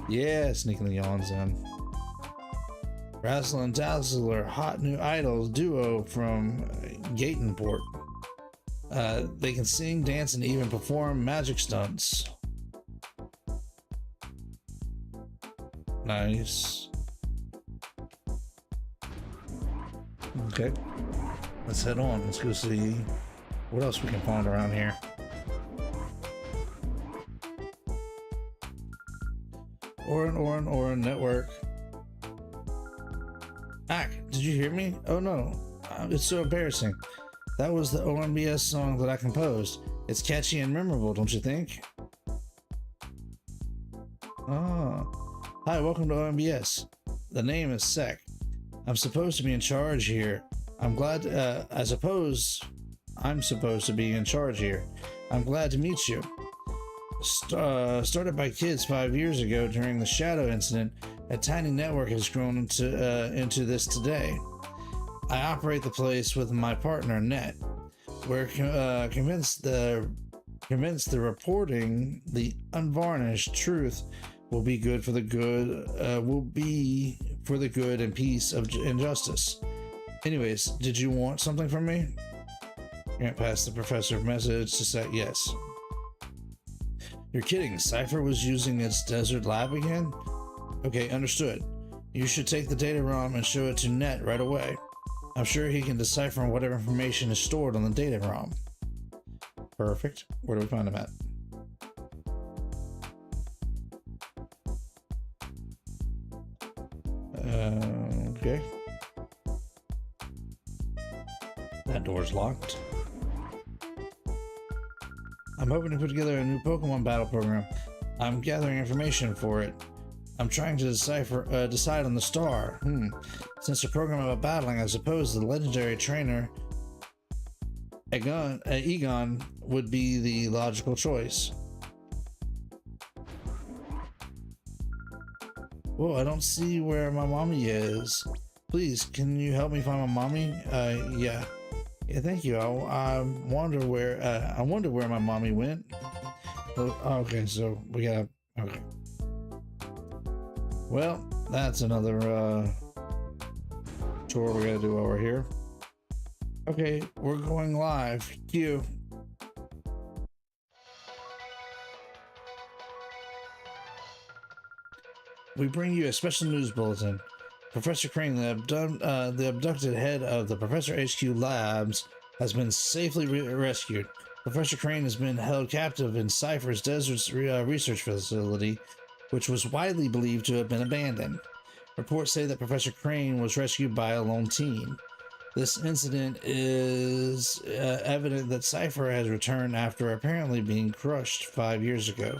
Yeah, sneaking the yawns in. Razzle and Dazzler, hot new idols duo from Gatenport. They can sing, dance, and even perform magic stunts. Nice. Okay. Let's head on. Let's go see what else we can find around here. Oran network. Ack, did you hear me? Oh no, it's so embarrassing. That was the OMBS song that I composed. It's catchy and memorable, don't you think? Ah. Hi, welcome to OMBS. The name is Sec. I'm supposed to be in charge here. I suppose I'm supposed to be in charge here. I'm glad to meet you. Started by kids 5 years ago during the Shadow incident, a tiny network has grown into this today. I operate the place with my partner Net. We're convinced the reporting the unvarnished truth will be good for the good. Will be for the good and peace of injustice. Anyways, did you want something from me? Can't pass the professor message to say yes. You're kidding. Cypher was using its desert lab again? Okay, understood. You should take the data ROM and show it to Net right away. I'm sure he can decipher whatever information is stored on the data ROM. Perfect. Where do we find him at? Okay. That door's locked. I'm hoping to put together a new Pokemon battle program. I'm gathering information for it. I'm trying to decide on the star. Since the program about battling, I suppose the legendary trainer Egon would be the logical choice. Whoa, I don't see where my mommy is. Please, can you help me find my mommy? Yeah. Yeah, thank you. I wonder where my mommy went. Oh, okay, so we gotta. Okay. Well, that's another chore we gotta do while we're here. Okay, we're going live. Cue. We bring you a special news bulletin. Professor Crane, the abducted head of the Professor HQ Labs, has been safely rescued. Professor Crane has been held captive in Cypher's desert research facility, which was widely believed to have been abandoned. Reports say that Professor Crane was rescued by a lone team. This incident is evident that Cypher has returned after apparently being crushed 5 years ago.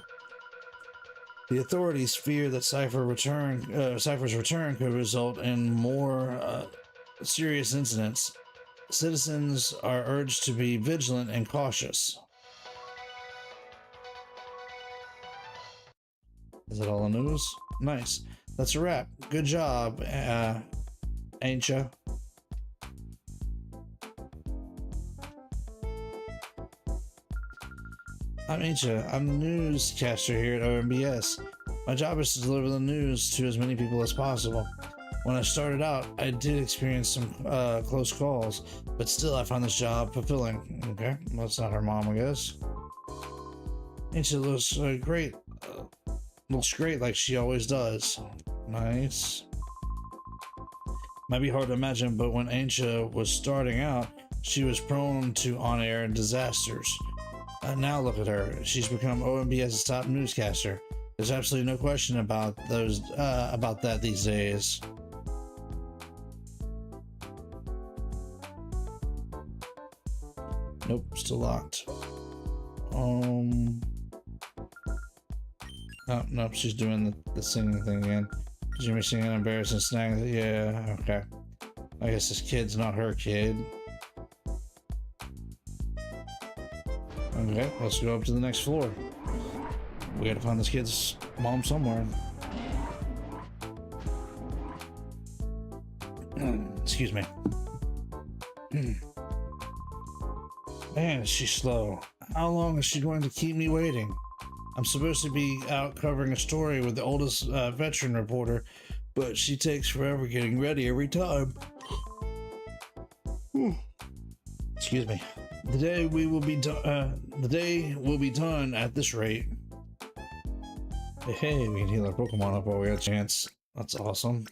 The authorities fear that Cypher's return could result in more serious incidents. Citizens are urged to be vigilant and cautious. Is that all the news? Nice. That's a wrap. Good job, ain't ya? I'm Aincha. I'm the newscaster here at OMBS. My job is to deliver the news to as many people as possible. When I started out, I did experience some close calls, but still I found this job fulfilling. Okay, well, that's not her mom, I guess. Aincha looks great. Looks great like she always does. Nice. Might be hard to imagine, but when Aincha was starting out, she was prone to on-air disasters. Now look at her. She's become OMBS's top newscaster. There's absolutely no question about that these days. Nope, still locked. Oh, nope, she's doing the singing thing again. Jimmy singing embarrassing snags. Yeah, okay. I guess this kid's not her kid. Okay, let's go up to the next floor. We gotta find this kid's mom somewhere. Excuse me. Man, she's slow. How long is she going to keep me waiting? I'm supposed to be out covering a story with the oldest veteran reporter, but she takes forever getting ready every time. Excuse me. The day will be done at this rate. Hey, we can heal our Pokemon up while we have a chance. That's awesome.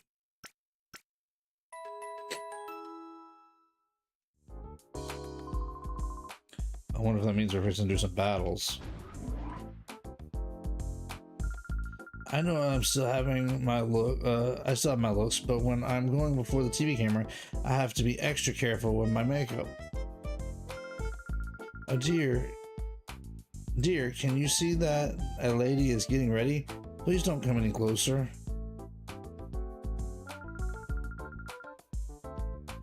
I wonder if that means we're fixing to do some battles. I know I'm still having my look. I still have my looks, but when I'm going before the TV camera, I have to be extra careful with my makeup. Oh dear, can you see that a lady is getting ready? Please don't come any closer.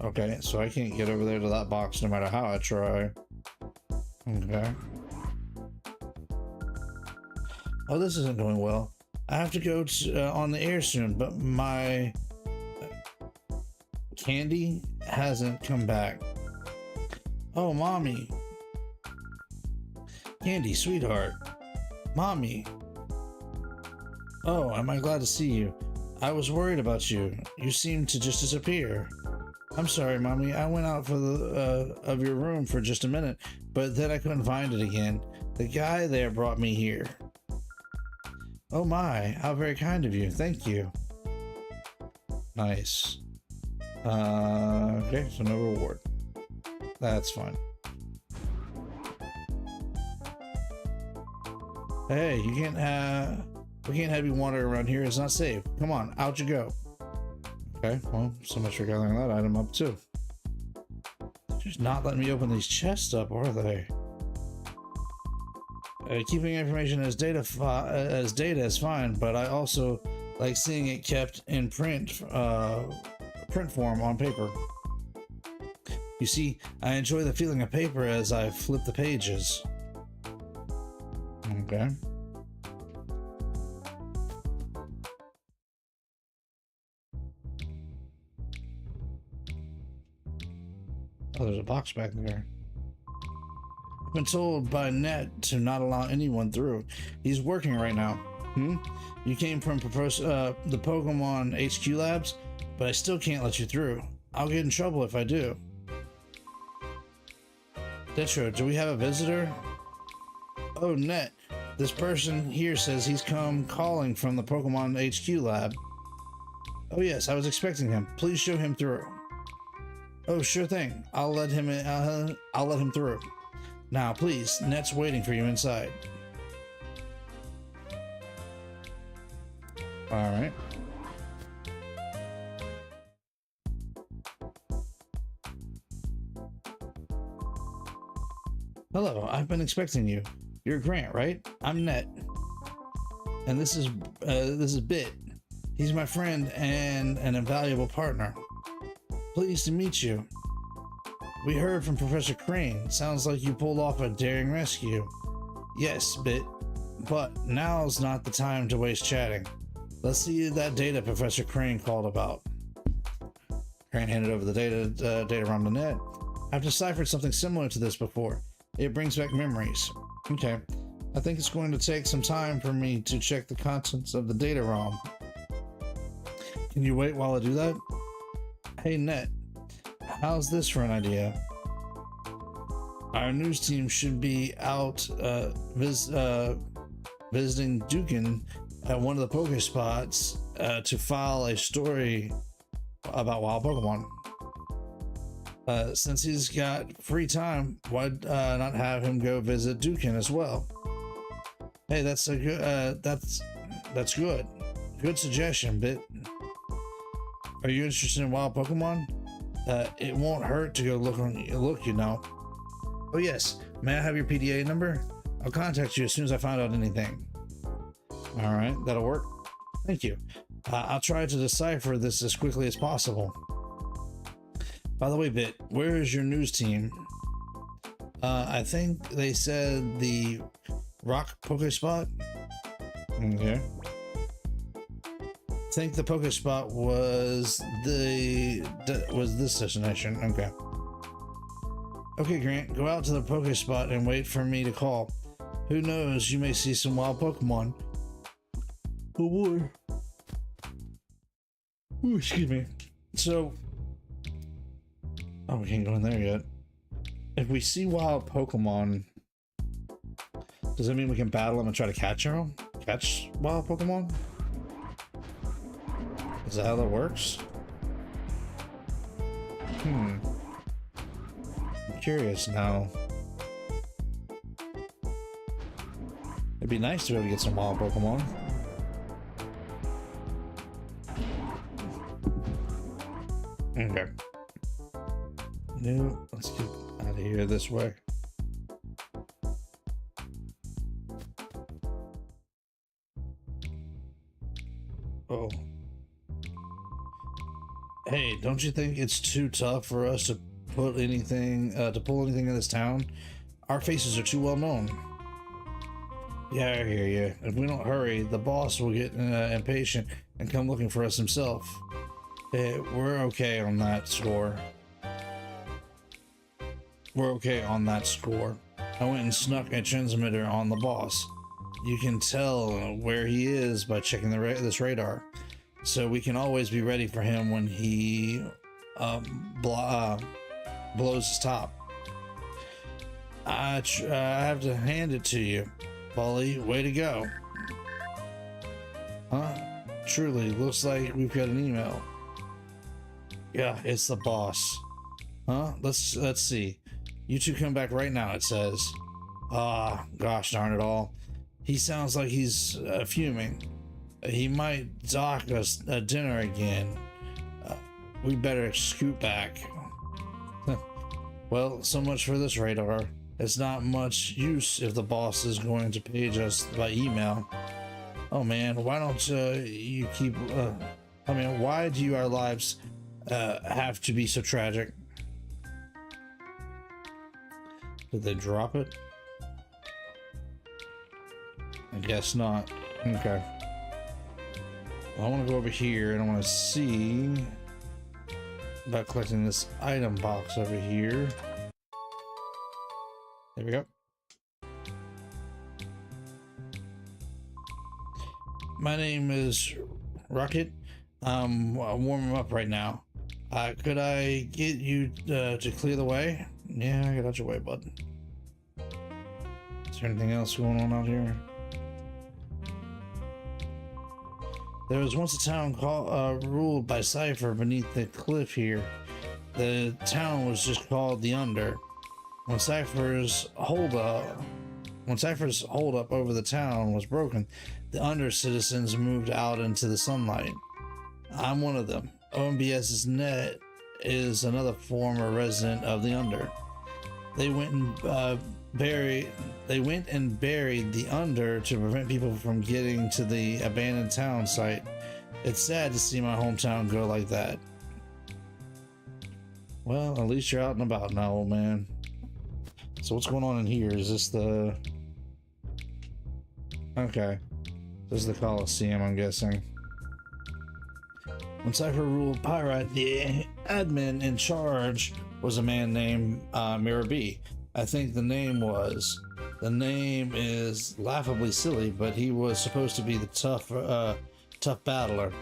Okay, so I can't get over there to that box no matter how I try. Okay. Oh, this isn't going well. I have to go on the air soon, but my candy hasn't come back. Oh, mommy. Candy, sweetheart. Mommy. Oh, am I glad to see you? I was worried about you. You seemed to just disappear. I'm sorry, Mommy. I went out for of your room for just a minute, but then I couldn't find it again. The guy there brought me here. Oh my, how very kind of you. Thank you. Nice. Okay, so no reward. That's fine. Hey, we can't have you wander around here. It's not safe. Come on, out you go. Okay, well, so much for gathering that item up too. They're just not letting me open these chests up, are they? Keeping information as data is fine, but I also like seeing it kept in print form on paper. You see, I enjoy the feeling of paper as I flip the pages. Okay. Oh, there's a box back there. I've been told by Net to not allow anyone through. He's working right now. You came from the Pokemon HQ labs, but I still can't let you through. I'll get in trouble if I do. Detro, do we have a visitor? Oh, Net. This person here says he's come calling from the Pokemon HQ lab. Oh yes, I was expecting him. Please show him through. Oh, sure thing. I'll let him in, I'll let him through. Now, please, Net's waiting for you inside. All right. Hello, I've been expecting you. You're Grant, right? I'm Net. And this is Bit. He's my friend and an invaluable partner. Pleased to meet you. We heard from Professor Crane. Sounds like you pulled off a daring rescue. Yes, Bit. But now's not the time to waste chatting. Let's see that data Professor Crane called about. Crane handed over the data ROM to Net. I've deciphered something similar to this before. It brings back memories. Okay. I think it's going to take some time for me to check the contents of the data ROM. Can you wait while I do that? Hey, Net. How's this for an idea? Our news team should be out visiting Dukin at one of the Pokespots to file a story about wild Pokemon. Since he's got free time, why not have him go visit Dukin as well? Hey, that's a good. That's good. Good suggestion, Bit. Are you interested in wild Pokemon? It won't hurt to go look, you know. Oh yes, may I have your PDA number? I'll contact you as soon as I find out anything. All right, that'll work. Thank you. I'll try to decipher this as quickly as possible. By the way, Bit, where is your news team? I think they said the Rock Pokespot. Okay. I think the Pokespot was this destination. Okay. Okay, Grant, go out to the Pokespot and wait for me to call. Who knows, you may see some wild Pokemon. Oh boy. Ooh, excuse me. So, we can't go in there yet. If we see wild Pokemon, does that mean we can battle them and try to catch them? Catch wild Pokemon? Is that how that works? I'm curious now. It'd be nice to be able to get some wild Pokemon. Okay. No, let's get out of here this way. Oh. Hey, don't you think it's too tough for us to pull anything in this town? Our faces are too well known. Yeah, I hear you. If we don't hurry, the boss will get impatient and come looking for us himself. Hey, we're okay on that score. We're okay on that score. I went and snuck a transmitter on the boss. You can tell where he is by checking this radar. So we can always be ready for him when he blows his top. I have to hand it to you, Polly. Way to go. Huh? Truly, looks like we've got an email. Yeah, it's the boss. Huh? Let's see. You two come back right now, it says. Ah, gosh darn it all. He sounds like he's fuming. He might dock us a dinner again. We better scoot back. Well, so much for this radar. It's not much use if the boss is going to page us by email. Oh man, why don't you keep? I mean, why do our lives have to be so tragic? Did they drop it? I guess not. Okay. Well, I want to go over here and I want to see about collecting this item box over here. There we go. My name is Rocket. I'm warming up right now. Could I get you to clear the way? Yeah, get out your way, bud. Is there anything else going on out here? There was once a town called, ruled by Cypher beneath the cliff here. The town was just called the Under. When Cypher's holdup over the town was broken, the Under citizens moved out into the sunlight. I'm one of them. OMBS's net is another former resident of the Under. They went and buried the Under to prevent people from getting to the abandoned town site. It's sad to see my hometown go like that. Well, at least you're out and about now, old man. So what's going on in here? Is this the... Okay. This is the Coliseum, I'm guessing. When Cypher ruled Pyrite, the admin in charge was a man named Mirror B. I think the name is laughably silly, but he was supposed to be the tough battler.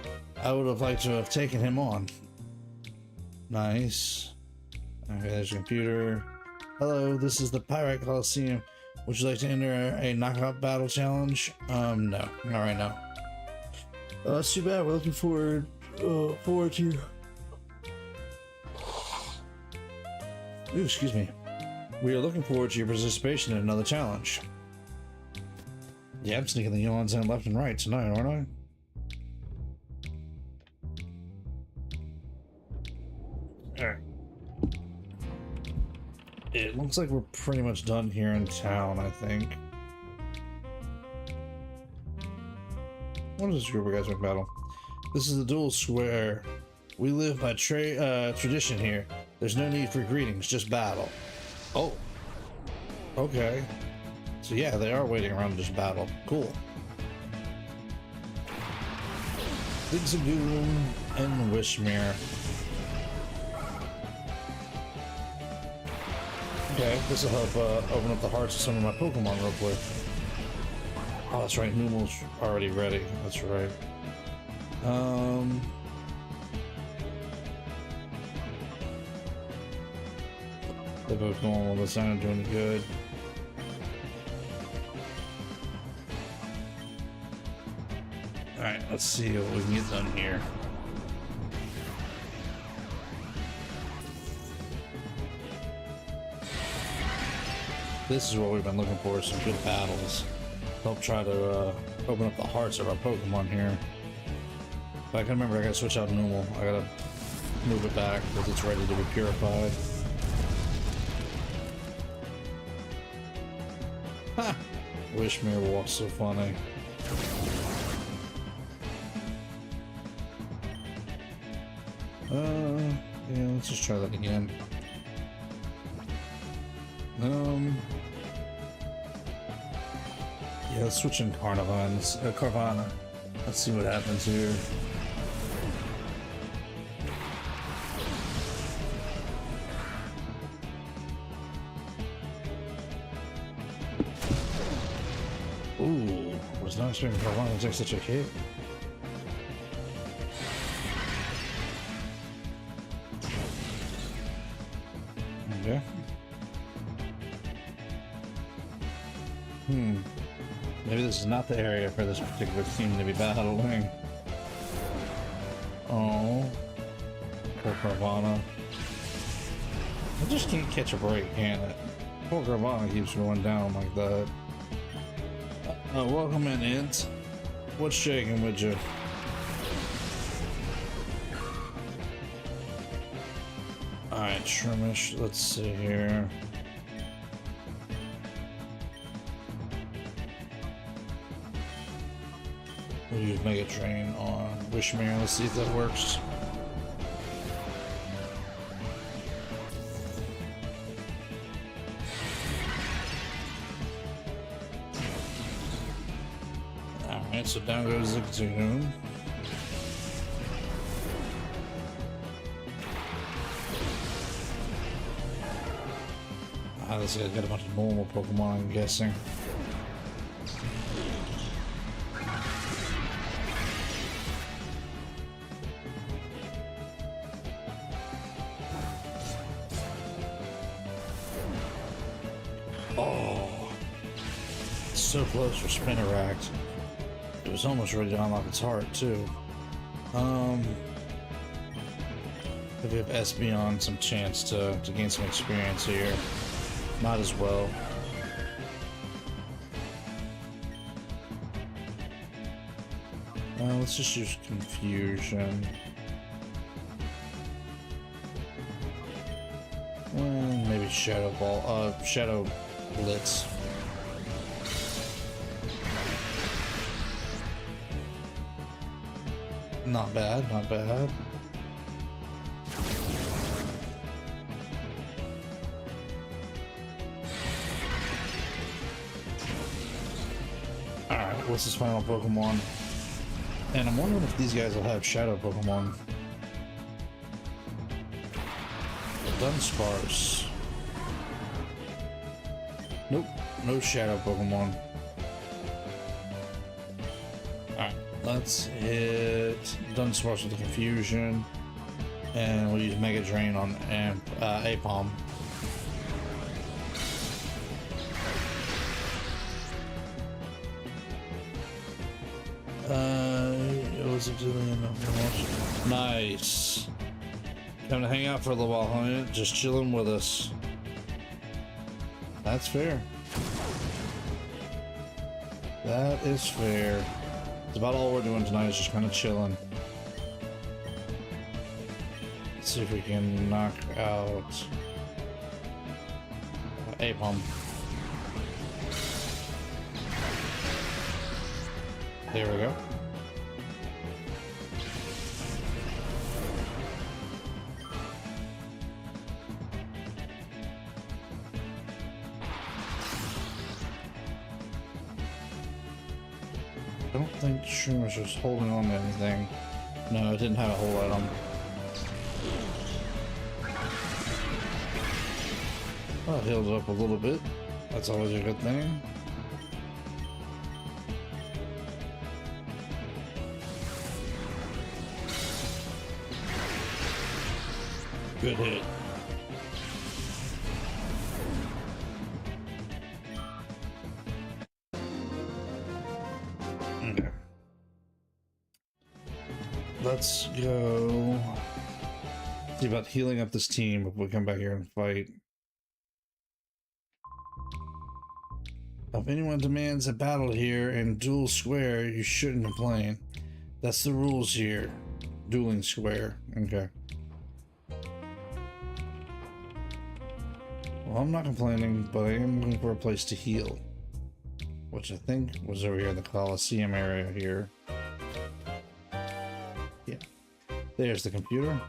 I would have liked to have taken him on. Nice. Okay, there's your computer. Hello, this is the Pyrite Coliseum. Would you like to enter a knockout battle challenge? No, not right now. That's too bad. We're looking forward to. Ooh, excuse me. We are looking forward to your participation in another challenge. Yeah, I'm sneaking the yawns in left and right tonight, aren't I? Alright. It looks like we're pretty much done here in town, I think. What is this group of guys with battle? This is the duel square. We live by tradition here. There's no need for greetings, just battle. Oh. Okay. So yeah, they are waiting around to just battle. Cool. Zigzagoon and Wishmere. Okay, this will help open up the hearts of some of my Pokemon real quick. Oh, that's right, Numel's already ready. That's right. They're both going well, that's not doing good. Alright, let's see what we can get done here. This is what we've been looking for, some good battles. Help try to open up the hearts of our Pokemon here. But I can remember I gotta switch out Numel. I gotta move it back because it's ready to be purified. Ha! Wishmere walks so funny. Yeah, let's just try that again. Yeah, let's switch in Carvana. Let's see what happens here. Ooh, was not expecting Carvana to take such a hit. Okay. Maybe this is not the area for this particular team to be battling. Oh. Poor Carvana. I just can't catch a break, can it? Poor Carvana keeps going down like that. Welcome in, Int. What's shaking with you? Alright, Shrimish, let's see here. We'll use Mega Drain on Wishmere. Let's see if that works. Alright, so down goes Zigzagoon. This guy's got a bunch of normal Pokemon, I'm guessing. Oh, so close for Spinnerack. It was almost ready to unlock its heart too. If we have Espeon some chance to gain some experience here. Not as well. Let's just use Confusion. Maybe Shadow Ball. Shadow Blitz. Not bad, not bad. What's his final Pokemon? And I'm wondering if these guys will have Shadow Pokemon. Dunsparce. Nope, no Shadow Pokemon. Alright, let's hit Dunsparce with the Confusion. And we'll use Mega Drain on Apom. Nice. Time to hang out for a little while, huh? Just chilling with us. That's fair. That is fair. It's about all we're doing tonight is just kind of chilling. Let's see if we can knock out Apom. There we go. I don't think Shroomish was holding on to anything. No, it didn't have a whole item. Well, it healed up a little bit. That's always a good thing. Good hit. Okay. Let's go see about healing up this team before we come back here and fight. If anyone demands a battle here in Duel Square, you shouldn't complain. That's the rules here. Dueling Square. Okay. Well, I'm not complaining, but I am looking for a place to heal. Which I think was over here in the Coliseum area here. Yeah. There's the computer.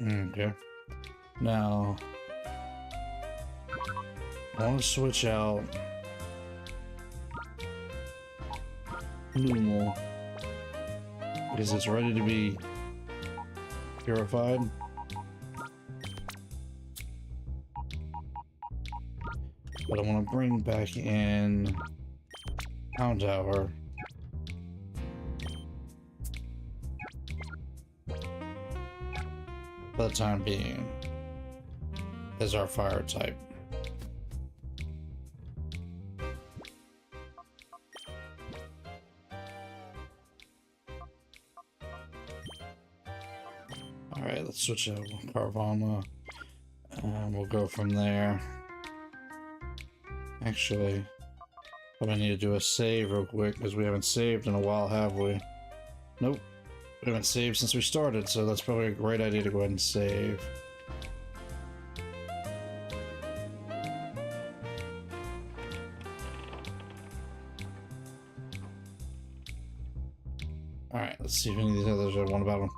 Okay. Now, I want to switch out Numal because it's ready to be purified. But I want to bring back in Hound Tower. For the time being, as our fire type. Alright, let's switch out Carvana and we'll go from there. Actually, I'm gonna need to do a save real quick because we haven't saved in a while, have we? Nope. We haven't saved since we started, so that's probably a great idea to go ahead and save. Alright, let's see if any of these others want to battle.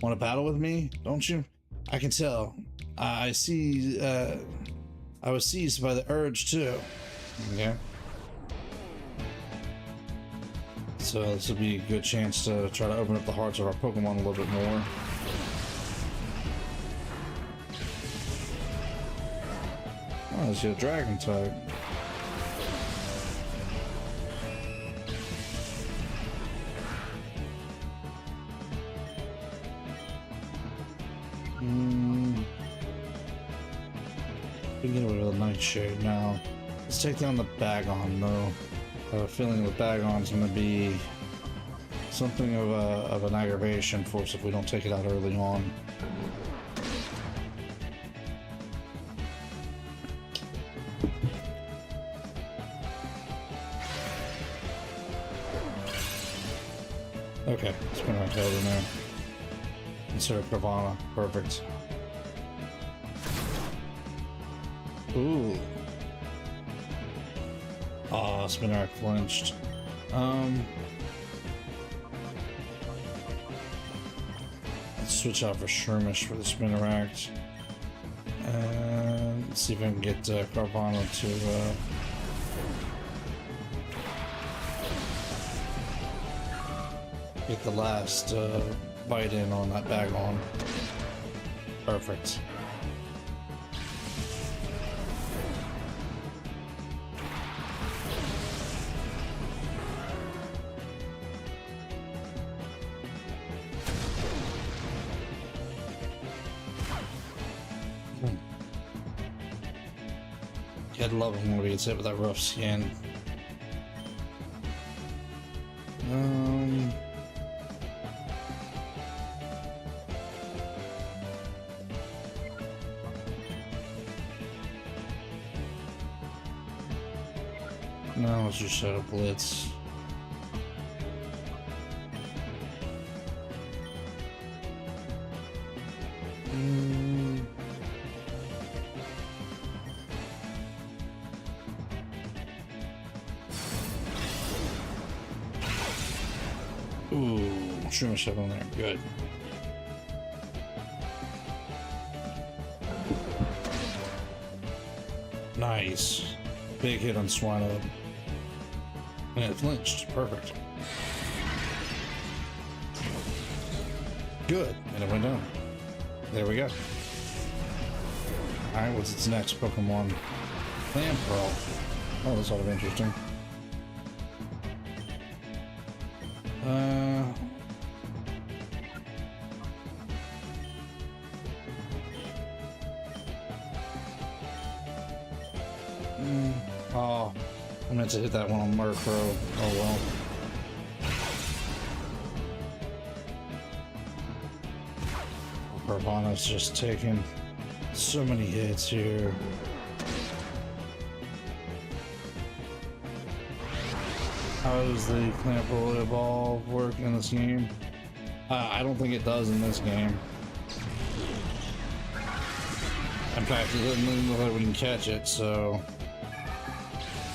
Want to battle with me? Don't you? I can tell. I see, I was seized by the urge too. Okay. So this will be a good chance to try to open up the hearts of our Pokemon a little bit more. Oh, I see a dragon type. We can get away with a Nightshade now. Let's take down the Bagon though. I have a feeling the Bagon's going to be something of an aggravation for us if we don't take it out early on. Okay, let's put our tail in there. Insert Carvana. Perfect. Ooh. Ah, Spinarak flinched. Let's switch out for Shermish for the Spinarak. And let's see if I can get Carvana to get the last bite in on that Bagon. Perfect. I'd love him when he gets hit with that rough skin. No, let's just set up Blitz. Ooh, Shroom shot on there. Good. Nice. Big hit on Swinub. And it flinched. Perfect. Good. And it went down. There we go. Alright, what's its next Pokemon? Clamperl. Oh, that's sort of interesting. Oh, I meant to hit that one on Murkrow. Oh well. Carvana's just taking so many hits here. How does the Clamperl evolve work in this game? I don't think it does in this game. In fact, it doesn't look like we can catch it, so...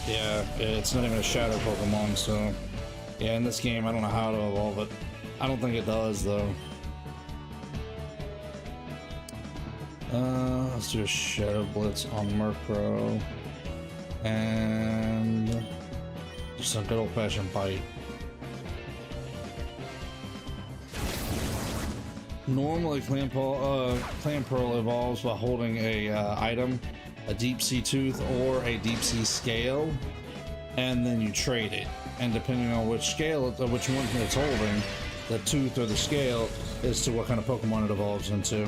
Yeah, it's not even a Shadow Pokemon, so... Yeah, in this game, I don't know how to evolve it. I don't think it does, though. Let's do a Shadow Blitz on Murkrow. And... just a good old-fashioned bite. Normally, Clamperl evolves by holding a item, a Deep Sea Tooth or a Deep Sea Scale, and then you trade it. And depending on which scale, which one it's holding, the tooth or the scale, is to what kind of Pokemon it evolves into.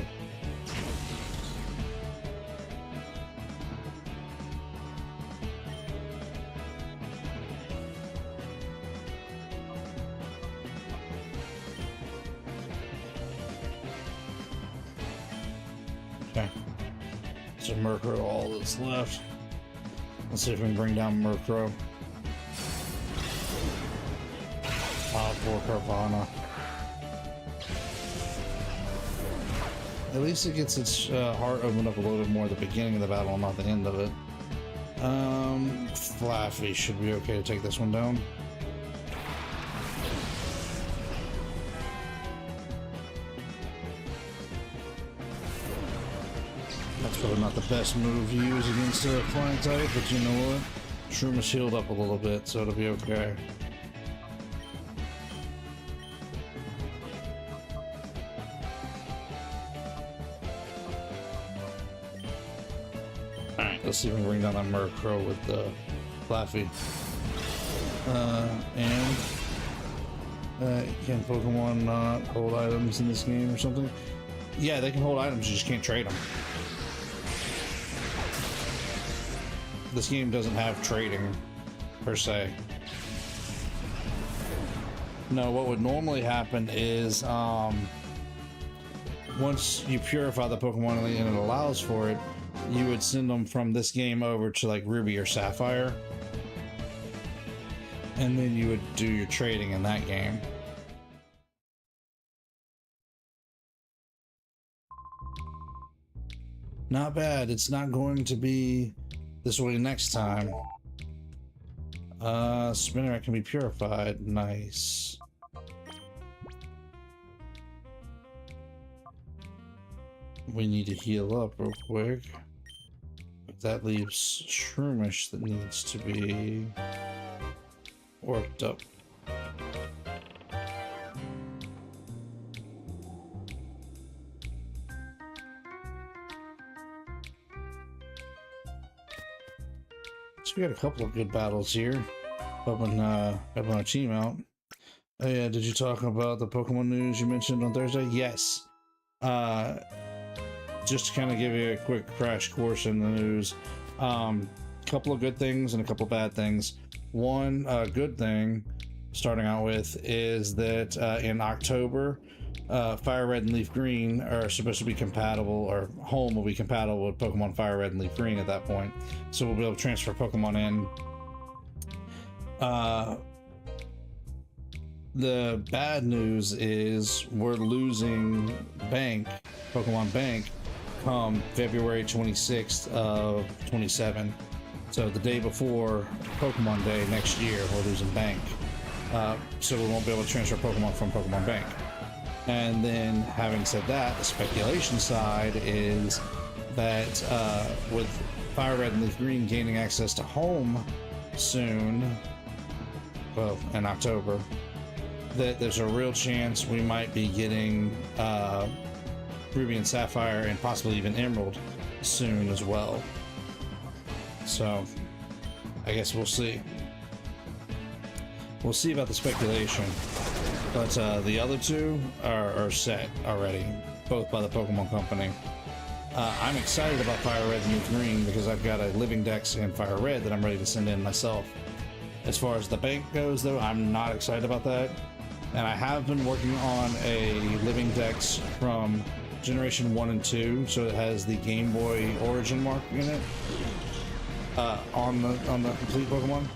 Okay, so Murkrow, all that's left. Let's see if we can bring down Murkrow. Poor Carvana. At least it gets its heart opened up a little bit more at the beginning of the battle, not the end of it. Flaffy should be okay to take this one down. Probably not the best move to use against a flying type, but you know what? Shroom is healed up a little bit, so it'll be okay. Alright, let's see if we can bring down that Murkrow with the Flaffy. Can Pokemon not hold items in this game or something? Yeah, they can hold items, you just can't trade them. This game doesn't have trading, per se. No, what would normally happen is, once you purify the Pokemon and it allows for it, you would send them from this game over to like Ruby or Sapphire. And then you would do your trading in that game. Not bad. It's not going to be this way next time. Spinneret can be purified. Nice. We need to heal up real quick. But that leaves Shroomish that needs to be worked up. So we got a couple of good battles here. Helping our team out. Oh yeah, did you talk about the Pokemon news you mentioned on Thursday? Yes. Just to kind of give you a quick crash course in the news. Couple of good things and a couple of bad things. One good thing, starting out with, is that in October, Fire Red and Leaf Green are supposed to be compatible, or Home will be compatible with Pokemon Fire Red and Leaf Green at that point. So we'll be able to transfer Pokemon in. The bad news is we're losing Bank, Pokemon Bank, come February 26th of 27. So the day before Pokemon Day next year, we're losing Bank. So we won't be able to transfer Pokemon from Pokemon Bank. And then, having said that, the speculation side is that with Fire Red and Leaf Green gaining access to Home soon, well, in October, that there's a real chance we might be getting Ruby and Sapphire and possibly even Emerald soon as well. So, I guess we'll see. We'll see about the speculation. But the other two are set already, both by the Pokemon Company. I'm excited about Fire Red and Leaf Green because I've got a Living Dex and Fire Red that I'm ready to send in myself. As far as the bank goes, though, I'm not excited about that. And I have been working on a Living Dex from Generation 1 and 2, so it has the Game Boy Origin mark in it on the complete Pokemon.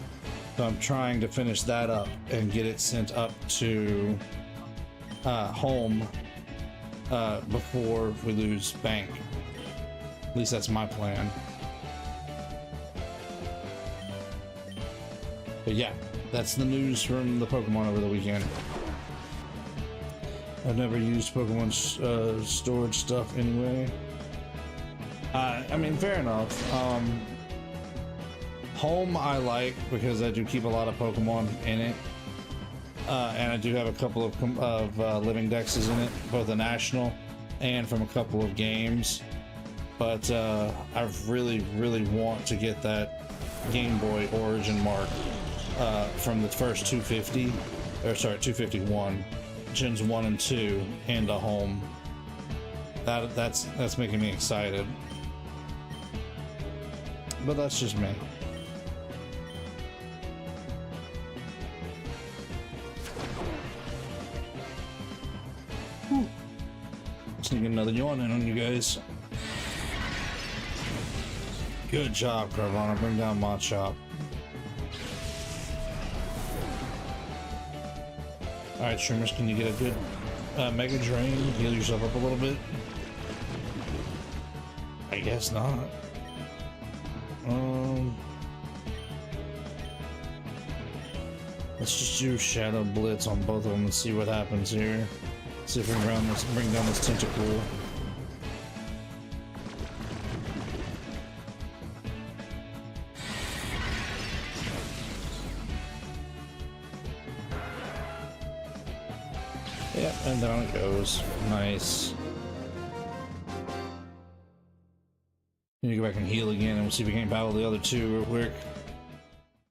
So I'm trying to finish that up and get it sent up to Home before we lose Bank. At least that's my plan. But yeah, that's the news from the Pokemon over the weekend. I've never used Pokemon storage stuff anyway. I mean, fair enough. Home I like because I do keep a lot of Pokemon in it. And I do have a couple of Living Dexes in it, both the National and from a couple of games. But I really want to get that Game Boy Origin mark from the first 250, or sorry, 251, Gens 1 and 2 into Home. That's making me excited. But that's just me. Sneaking another yawn in on you guys. Good job, Carvana. Bring down Mod Shop. Alright, Streamers, can you get a good Mega Drain? Heal yourself up a little bit? I guess not. Let's just do Shadow Blitz on both of them and see what happens here. See if we can bring down this Tentacool. Yep, and down it goes. Nice. You go back and heal again, and we'll see if we can battle the other two real quick.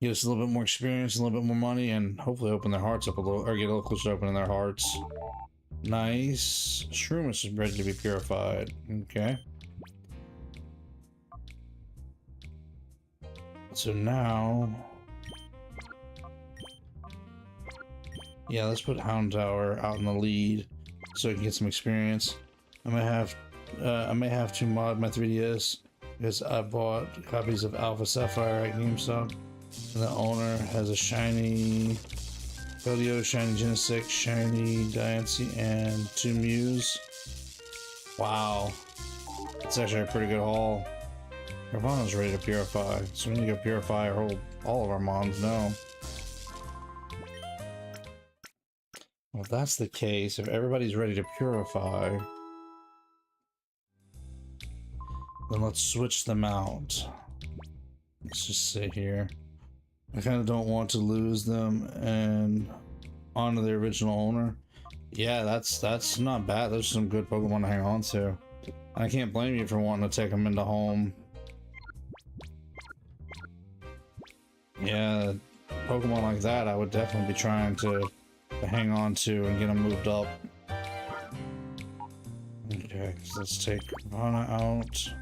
Get us a little bit more experience, a little bit more money, and hopefully open their hearts up a little, or get a little closer to opening their hearts. Nice. Shroomus is ready to be purified. Okay. So now... yeah, let's put Hound Tower out in the lead so I can get some experience. I may have to mod my 3DS because I bought copies of Alpha Sapphire at GameStop. And the owner has a shiny Podio, shiny Genesect, shiny Diancie, and 2 Mews. Wow. It's actually a pretty good haul. Nirvana's ready to purify, so we need to go purify all of our mons now. Well, if that's the case, if everybody's ready to purify, then let's switch them out. Let's just sit here. I kind of don't want to lose them and onto the original owner. Yeah, that's not bad. Those are some good Pokemon to hang on to. I can't blame you for wanting to take them into home. Yeah, Pokemon like that, I would definitely be trying to hang on to and get them moved up. Okay, so let's take Nirvana out.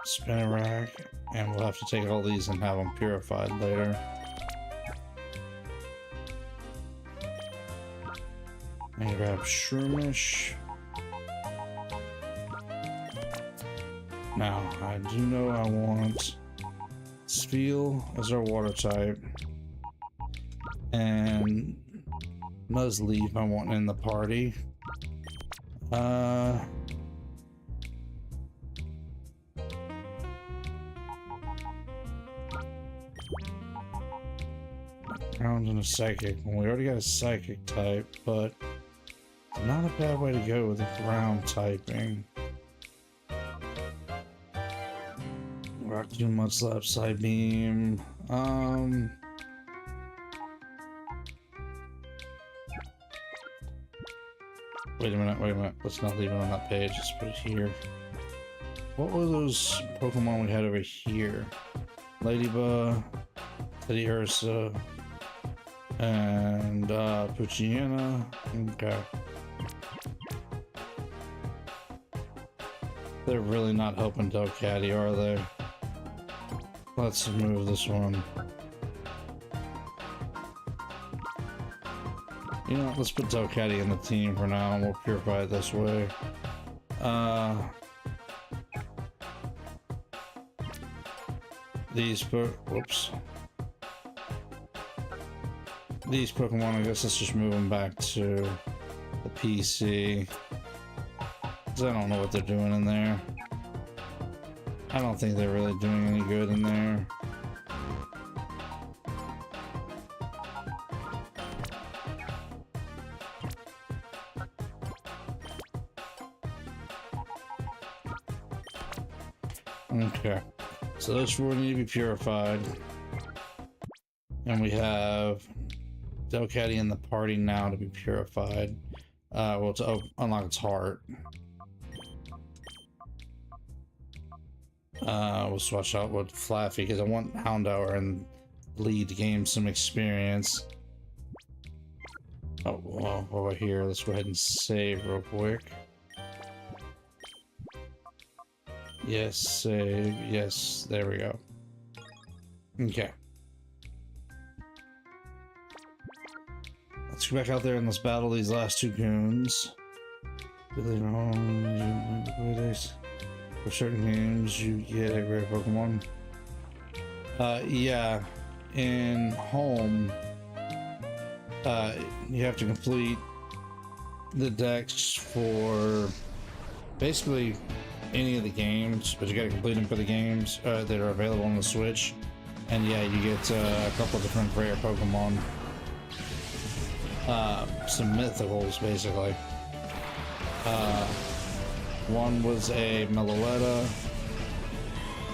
Spinarak, and we'll have to take all these and have them purified later. And grab Shroomish. Now, I do know I want Spheal as our water type. And Nuzleaf I want in the party. Ground and a Psychic. Well, we already got a Psychic type, but not a bad way to go with the ground typing. Rock Tomb, Mudslap, Psybeam. Wait a minute. Let's not leave it on that page. Let's put it here. What were those Pokemon we had over here? Ladybug, Teddy Ursa, and Poochyena. Okay. They're really not helping Delcatty, are they? Let's move this one. You know what, let's put Delcatty in the team for now and we'll purify it this way. These Pokemon, I guess let's just move them back to the PC. Because I don't know what they're doing in there. I don't think they're really doing any good in there. Okay, so those 4 need to be purified. And we have Delcatty in the party now to be purified. Well, to unlock its heart. We'll swatch out with Flaffy because I want Houndour and lead to gain some experience. Oh, well, over here, let's go ahead and save real quick. Yes, save. Yes, there we go. Okay. Let's go back out there and let's battle these last 2 goons. For certain games, you get a rare Pokemon. Yeah, in home, you have to complete the decks for basically any of the games, but you gotta complete them for the games that are available on the Switch. And yeah, you get a couple of different rare Pokemon. Some mythicals, basically. One was a Meloetta.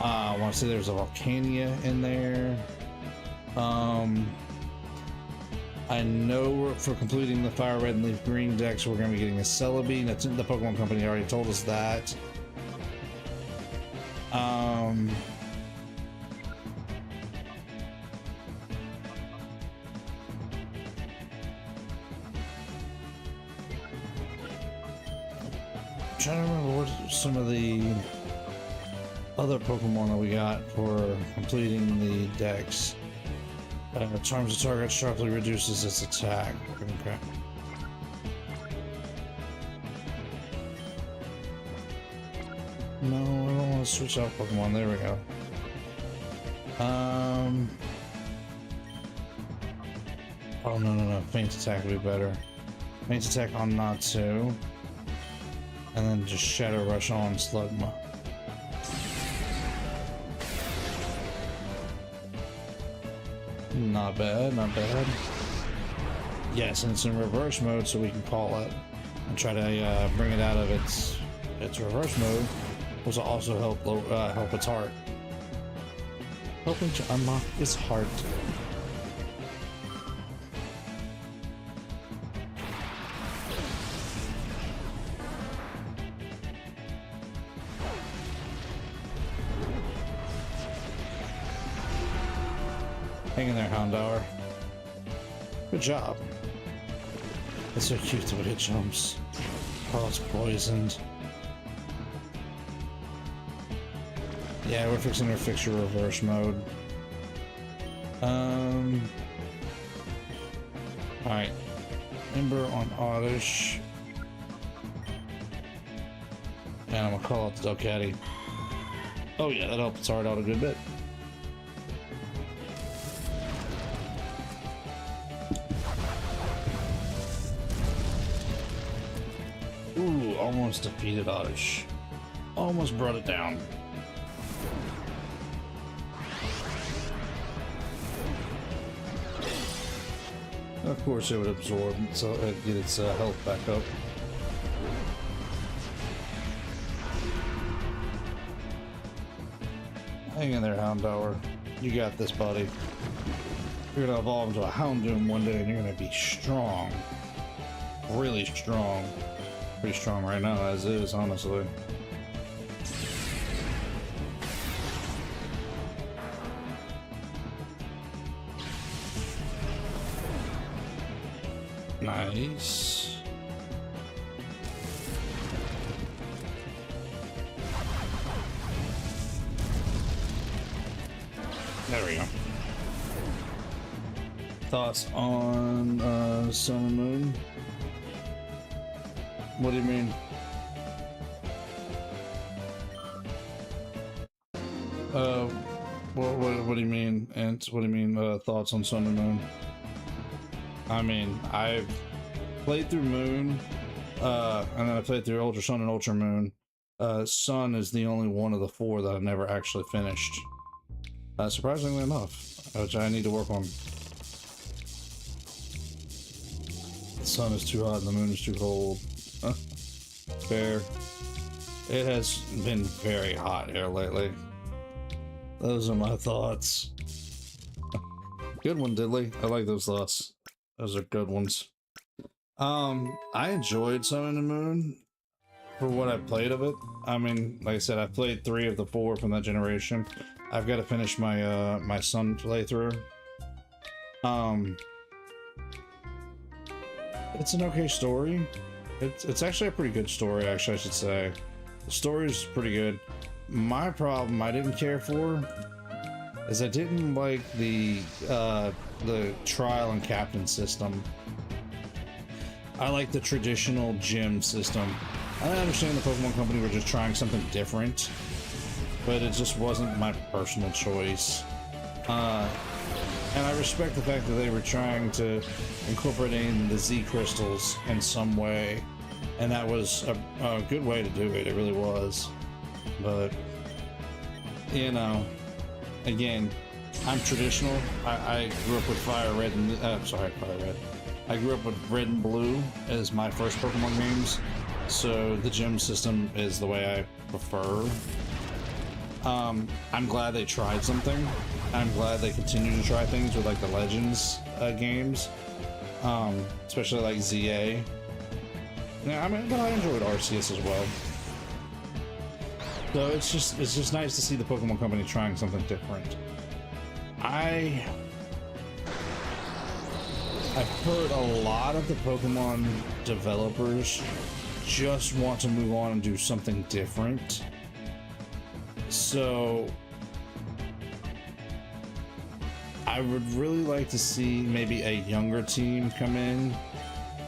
I want to say there's a Volcania in there. I know for completing the Fire Red and Leaf Green decks, we're going to be getting a Celebi. That's the Pokemon Company already told us that. I'm trying to remember what some of the other Pokemon that we got for completing the decks. Charms the target sharply reduces its attack. Okay. No, I don't want to switch out Pokemon. There we go. Oh no. Faint attack would be better. Faint attack on Natsu. And then just Shadow Rush on Slugma. Not bad, not bad. Yes, and it's in reverse mode, so we can call it and try to bring it out of its reverse mode, which will also help its heart. Helping to unlock its heart. Hang in there, Houndour. Good job. It's so cute the way it jumps. Oh, it's poisoned. Yeah, we're fixing to fix your reverse mode. Alright. Ember on Oddish. And I'm gonna call out the Delcatty. Oh yeah, that helped its heart out a good bit. Ooh, almost defeated Oddish. Almost brought it down. Of course it would absorb, so it get its health back up. Hang in there, Houndour. You got this, buddy. You're gonna evolve into a Houndoom one day and you're gonna be strong. Really strong. Pretty strong right now as is, honestly. Nice. There we go. Thoughts on Sun and Moon? What do you mean? What do you mean? And what do you mean? Thoughts on Sun and Moon? I mean, I've played through Moon, and then I played through Ultra Sun and Ultra Moon. Sun is the only one of the four that I've never actually finished. Surprisingly enough, which I need to work on. The sun is too hot and the moon is too cold. Fair. It has been very hot here lately. Those are my thoughts. Good one, Diddley. I like those thoughts. Those are good ones. I enjoyed Sun and the Moon for what I played of it. I mean, like I said, I played 3 of the 4 from that generation. I've got to finish my my Sun playthrough. It's an okay story. It's actually a pretty good story, actually, I should say. The story is pretty good. My problem I didn't care for is I didn't like the trial and captain system. I like the traditional gym system. I understand the Pokemon Company were just trying something different, but it just wasn't my personal choice. And I respect the fact that they were trying to incorporate in the Z crystals in some way, and that was a good way to do it. It really was. But you know, again, I'm traditional. I grew up with Fire Red and Fire Red. I grew up with Red and Blue as my first Pokemon games, so the gym system is the way I prefer. I'm glad they tried something. I'm glad they continue to try things with like the Legends games. especially like ZA. Yeah, I mean, but I enjoyed Arceus as well. So it's just nice to see the Pokemon Company trying something different. I've heard a lot of the Pokemon developers just want to move on and do something different. So I would really like to see maybe a younger team come in,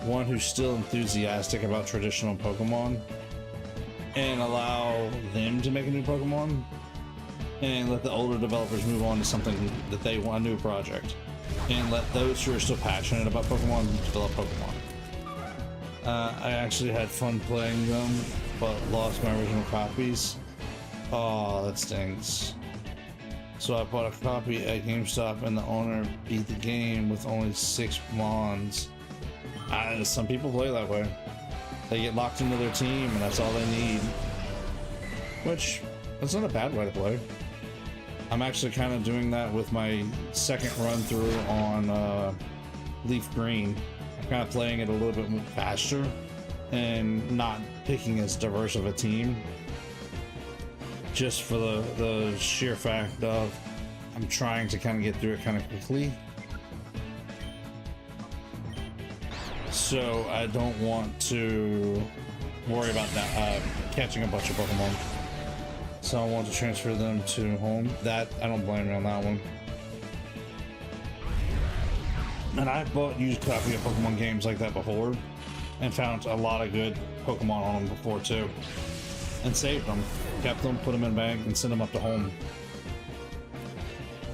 one who's still enthusiastic about traditional Pokemon, and allow them to make a new Pokemon, and let the older developers move on to something that they want, a new project, and let those who are still passionate about Pokemon develop Pokemon. I actually had fun playing them, but lost my original copies. Oh, that stings. So I bought a copy at GameStop, and the owner beat the game with only 6 Mons. Some people play that way. They get locked into their team, and that's all they need. Which, that's not a bad way to play. I'm actually kind of doing that with my second run through on Leaf Green. I'm kind of playing it a little bit more faster and not picking as diverse of a team. Just for the sheer fact of I'm trying to kind of get through it kind of quickly. So I don't want to worry about that catching a bunch of Pokemon. So I want to transfer them to home. That, I don't blame me on that one. And I've bought used copy of Pokemon games like that before and found a lot of good Pokemon on them before too. And saved them, kept them, put them in a bag, and sent them up to home.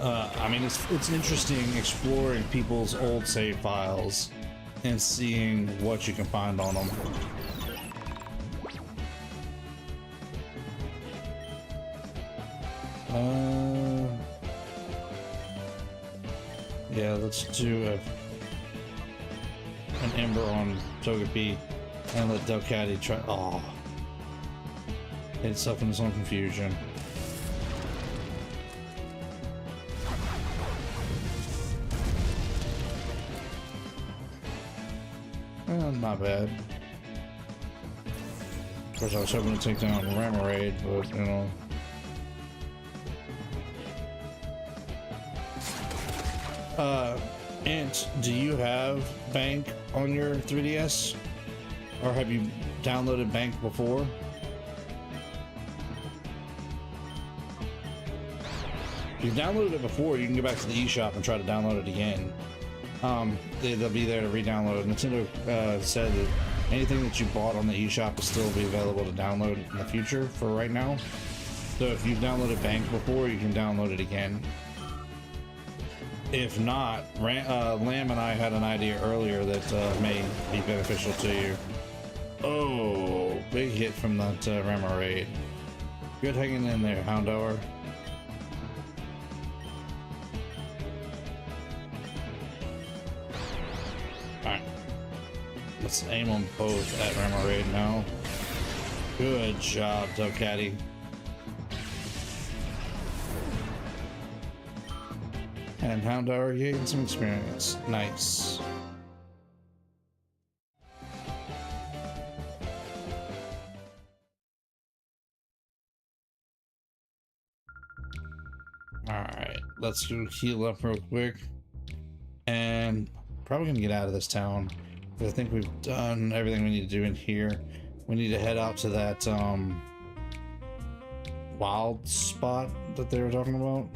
I mean, it's interesting exploring people's old save files and seeing what you can find on them. Yeah, let's do an Ember on Togepi and let Delcatty try. Oh, hit itself in its own confusion. Not bad. Of course, I was hoping to take down Ramarade, but you know. Ant, do you have Bank on your 3DS? Or have you downloaded Bank before? If you've downloaded it before, you can go back to the eShop and try to download it again. They'll be there to re-download. Nintendo said that anything that you bought on the eShop will still be available to download in the future for right now. So if you've downloaded Bank before, you can download it again. If not, Lamb and I had an idea earlier that may be beneficial to you. Oh, big hit from that Ramarade. Good hanging in there, Houndour. Alright. Let's aim them both at Ramarade now. Good job, Delcatty. And Houndour gained some experience. Nice. Alright, let's go heal up real quick. And probably gonna get out of this town. I think we've done everything we need to do in here. We need to head out to that wild spot that they were talking about.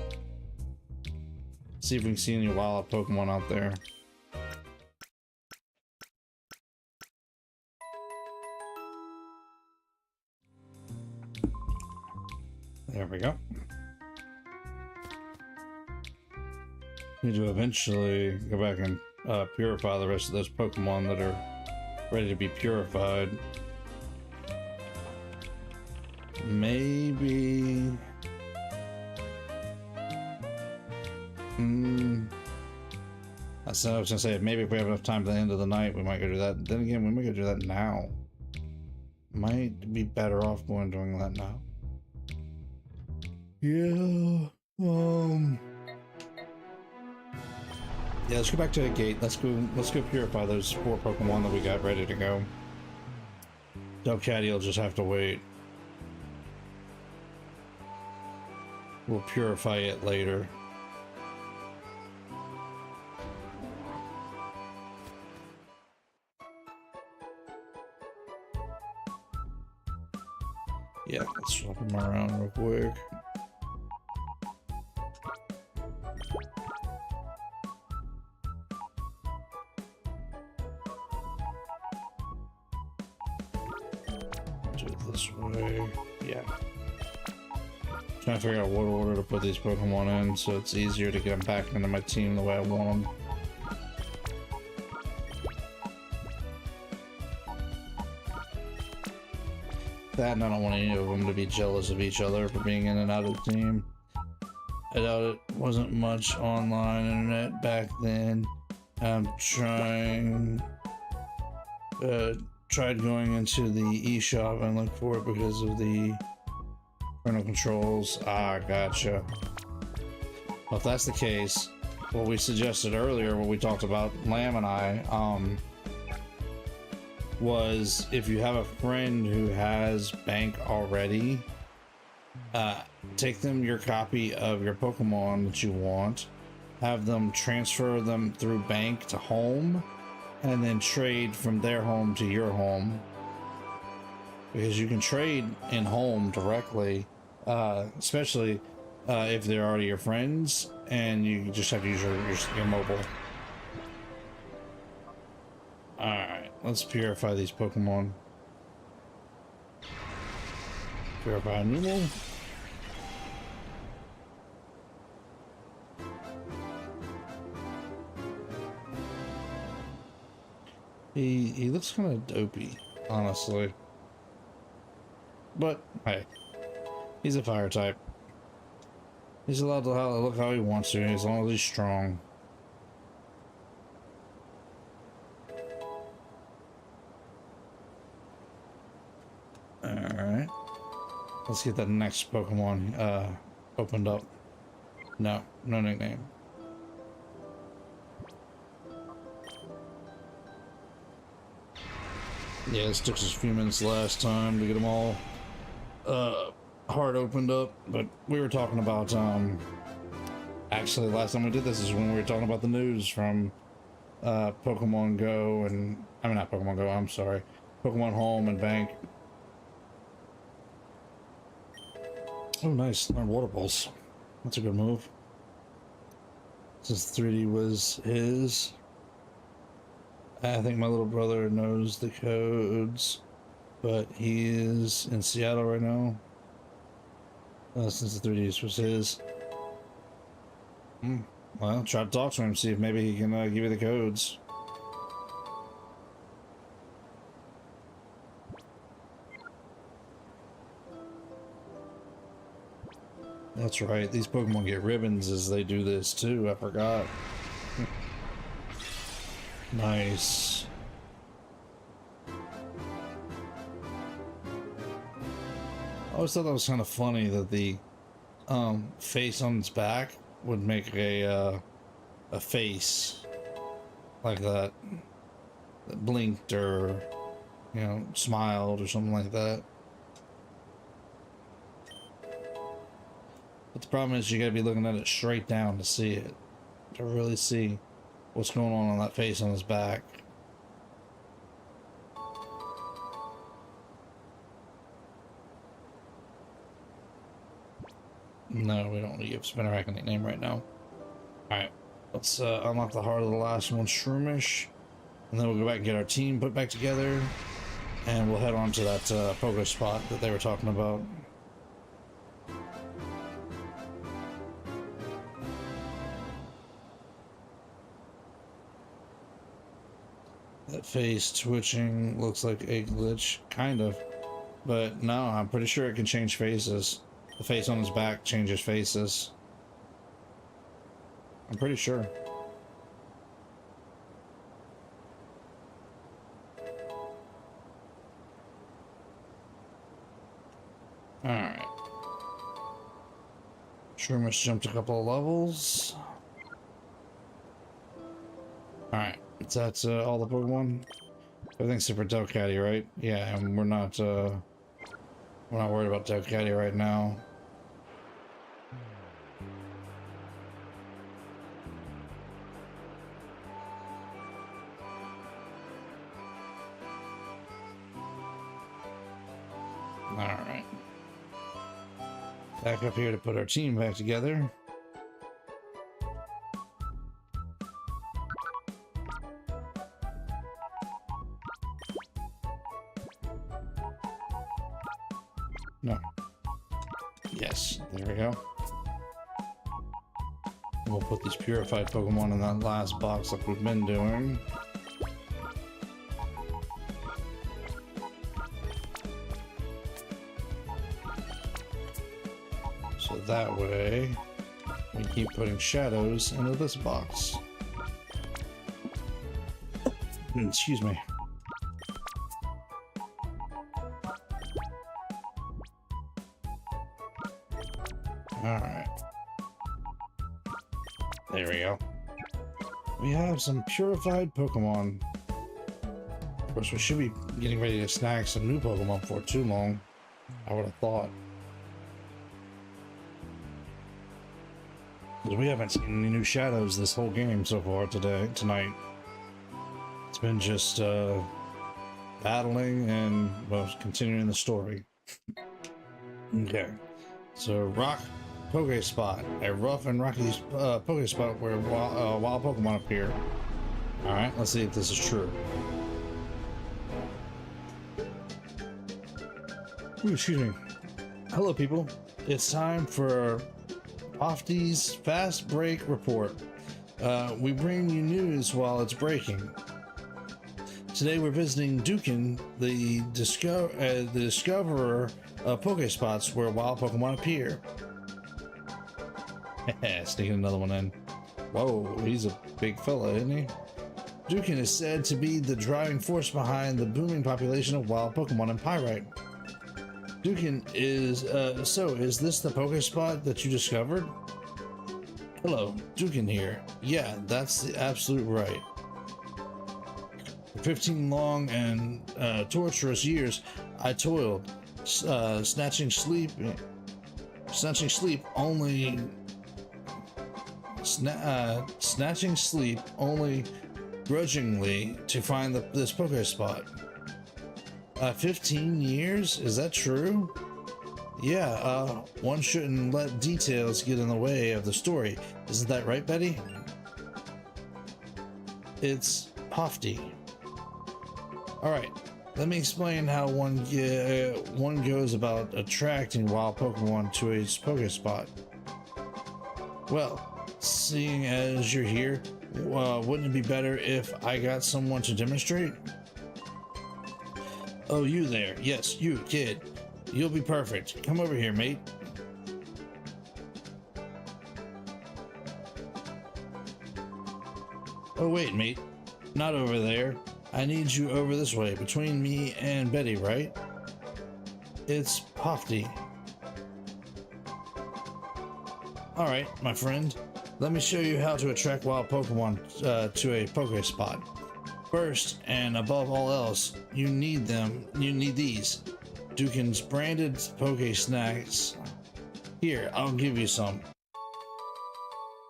See if we can see any wild Pokemon out there. There we go. Need to eventually go back and purify the rest of those Pokemon that are ready to be purified. Maybe... I was gonna say, maybe if we have enough time to the end of the night, we might go do that. Then again, we might go do that now. Might be better off doing that now. Yeah, Yeah, let's go back to the gate. Let's go purify those 4 Pokemon that we got ready to go. Delcatty will just have to wait. We'll purify it later. Yeah, let's swap them around real quick. Do it this way. Yeah. Trying to figure out what order to put these Pokemon in so it's easier to get them back into my team the way I want them. That, and I don't want any of them to be jealous of each other for being in and out of the team. I doubt it wasn't much online internet back then. I'm tried going into the eShop and looked for it because of the parental controls. Ah, gotcha. Well, if that's the case, what we suggested earlier, what we talked about, Lamb and I, was if you have a friend who has Bank already, take them your copy of your Pokemon that you want, have them transfer them through Bank to home, and then trade from their home to your home. Because you can trade in home directly, especially if they're already your friends, and you just have to use your mobile. Alright, let's purify these Pokemon. Purify Numel. He looks kind of dopey, honestly. But, hey, he's a fire type. He's allowed to look how he wants to, as long as he's strong. Alright. Let's get that next Pokemon opened up. No nickname. Yeah, this took us a few minutes last time to get them all hard opened up, but we were talking about actually last time we did this is when we were talking about the news from Pokemon Go, and I mean not Pokemon Go, I'm sorry, Pokemon Home and Bank. Oh nice, learn water balls. That's a good move. Since 3D was his, I think my little brother knows the codes, but he is in Seattle right now. Since the 3Ds was his. Well, try to talk to him, see if maybe he can give you the codes. That's right, these Pokemon get ribbons as they do this too, I forgot. Nice. I always thought that was kind of funny that the face on its back would make a face like that blinked or, you know, smiled or something like that. But the problem is you gotta be looking at it straight down to see it, to really see what's going on that face on his back. No, we don't want to give Spinnerack a nickname right now. Alright, let's unlock the heart of the last one, Shroomish, and then we'll go back and get our team put back together, and we'll head on to that pogo spot that they were talking about. That face twitching looks like a glitch, kind of, but no, I'm pretty sure it can change faces. The face on his back changes faces. I'm pretty sure. Alright. Shroomish jumped a couple of levels. Alright, that's all the Pokemon? Everything's super Delcatty, right? Yeah, and we're not worried about Delcatty right now. Alright. Back up here to put our team back together. No. Yes, there we go. We'll put these purified Pokemon in that last box like we've been doing. So that way, we keep putting shadows into this box. Excuse me. Alright. There we go. We have some purified Pokemon. Of course, we should be getting ready to snag some new Pokemon before too long. I would have thought. Because we haven't seen any new shadows this whole game so far tonight. It's been just battling and, well, continuing the story. Okay. So, Rock Poke Spot, a rough and rocky Poke Spot where wild Pokemon appear. Alright, let's see if this is true. Ooh, excuse me. Hello, people. It's time for Pofty's Fast Break Report. We bring you news while it's breaking. Today we're visiting Dukin, the discoverer of Pokespots where wild Pokemon appear. Sneaking another one in. Whoa, he's a big fella, isn't he? Dukin is said to be the driving force behind the booming population of wild Pokemon in Pyrite. Dukin is, so is this the Pokespot that you discovered? Hello, Dukin here. Yeah, that's the absolute right. For 15 long and torturous years, I toiled, snatching sleep only grudgingly to find this Pokespot. 15 years? Is that true? Yeah, one shouldn't let details get in the way of the story. Isn't that right, Betty? It's Pofty. Alright, let me explain how one goes about attracting wild Pokemon to a Pokespot. Well, seeing as you're here, wouldn't it be better if I got someone to demonstrate? Oh, you there. Yes, you, kid. You'll be perfect. Come over here, mate. Oh, wait, mate. Not over there. I need you over this way, between me and Betty, right? It's Pofty. Alright, my friend. Let me show you how to attract wild Pokemon to a Pokespot. First, and above all else, you need these. Dukin's branded Poke Snacks. Here, I'll give you some.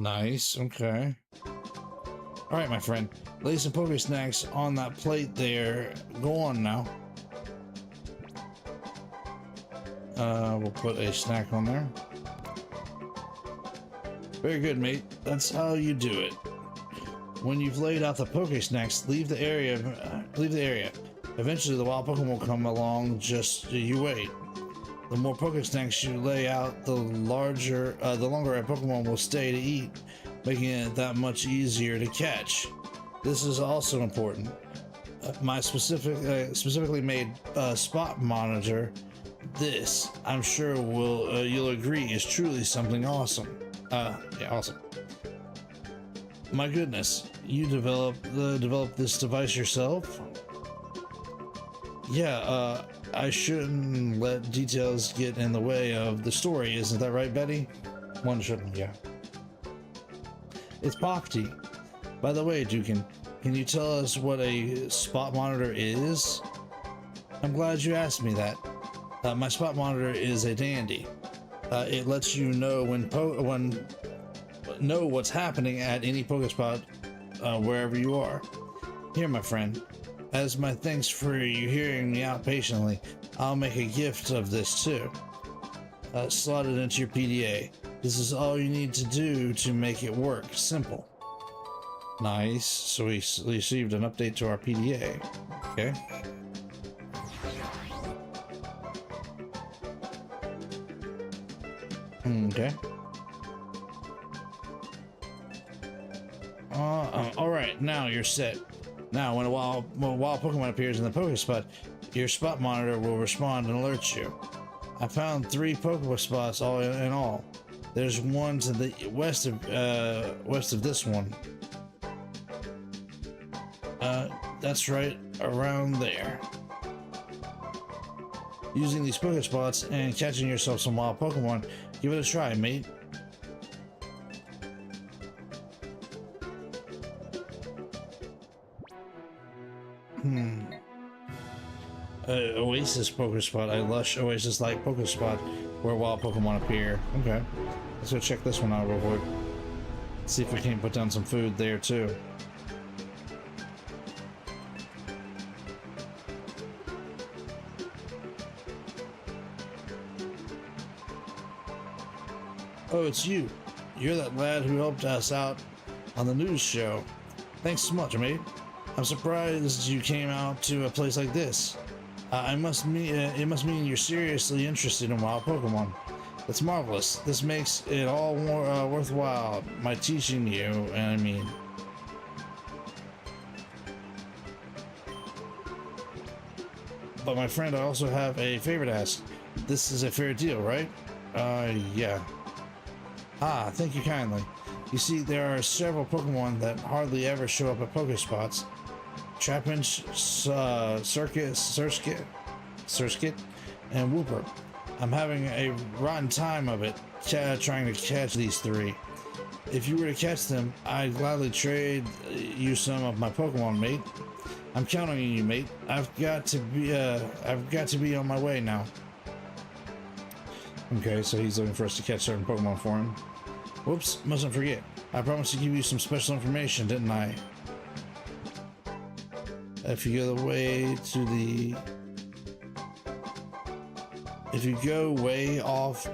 Nice, okay. Alright, my friend. Lay some Poke Snacks on that plate there. Go on now. We'll put a snack on there. Very good, mate. That's how you do it. When you've laid out the Poke Snacks, leave the area. Eventually, the wild Pokemon will come along. Just you wait. The more Poke Snacks you lay out, the longer a Pokemon will stay to eat, making it that much easier to catch. This is also important. My specifically made spot monitor. This, I'm sure, you'll agree, is truly something awesome. Yeah, awesome. My goodness, you developed this device yourself? Yeah, I shouldn't let details get in the way of the story, isn't that right, Betty? One shouldn't, yeah. It's Pofty. By the way, Dukin, Can you tell us what a spot monitor is? I'm glad you asked me that. My spot monitor is a dandy. It lets you know know what's happening at any Pokespot wherever you are. Here, my friend, as my thanks for you hearing me out patiently, I'll make a gift of this too. Slot it into your PDA. This is all you need to do to make it work. Simple. Nice. So we received an update to our PDA. Okay. Okay. All right. Now you're set. Now, when a wild Pokemon appears in the Pokespot, your spot monitor will respond and alert you. I found 3 Pokespots all in all. There's one to the west of this one. That's right around there. Using these Pokespots and catching yourself some wild Pokemon, give it a try, mate. Oasis Pokespot, a lush oasis-like Pokespot where wild Pokemon appear. Okay, let's go check this one out real quick. See if we can't put down some food there too. Oh, it's you. You're that lad who helped us out on the news show. Thanks so much, mate. I'm surprised you came out to a place like this. It must mean you're seriously interested in wild Pokemon. That's marvelous. This makes it all more worthwhile. My teaching you, and I mean. But my friend, I also have a favor to ask. This is a fair deal, right? Yeah. Ah, thank you kindly. You see, there are several Pokemon that hardly ever show up at Pokespots. Trapinch, Surskit, and Wooper. I'm having a rotten time of it trying to catch these 3. If you were to catch them, I'd gladly trade you some of my Pokemon, mate. I'm counting on you, mate. I've got to be on my way now. Okay, so he's looking for us to catch certain Pokemon for him. Whoops, mustn't forget. I promised to give you some special information, didn't I? If you go way off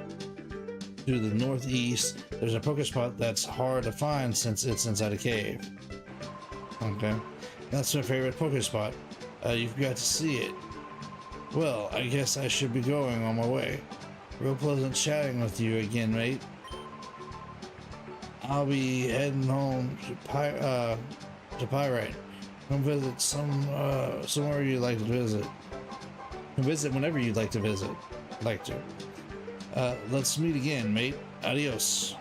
to the northeast, there's a Pokespot that's hard to find since it's inside a cave. Okay, that's my favorite Pokespot. You've got to see it. Well, I guess I should be going on my way. Real pleasant chatting with you again, mate. I'll be heading home to Pyrite. Come visit somewhere you'd like to visit. Visit whenever you'd like to visit. Let's meet again, mate. Adios.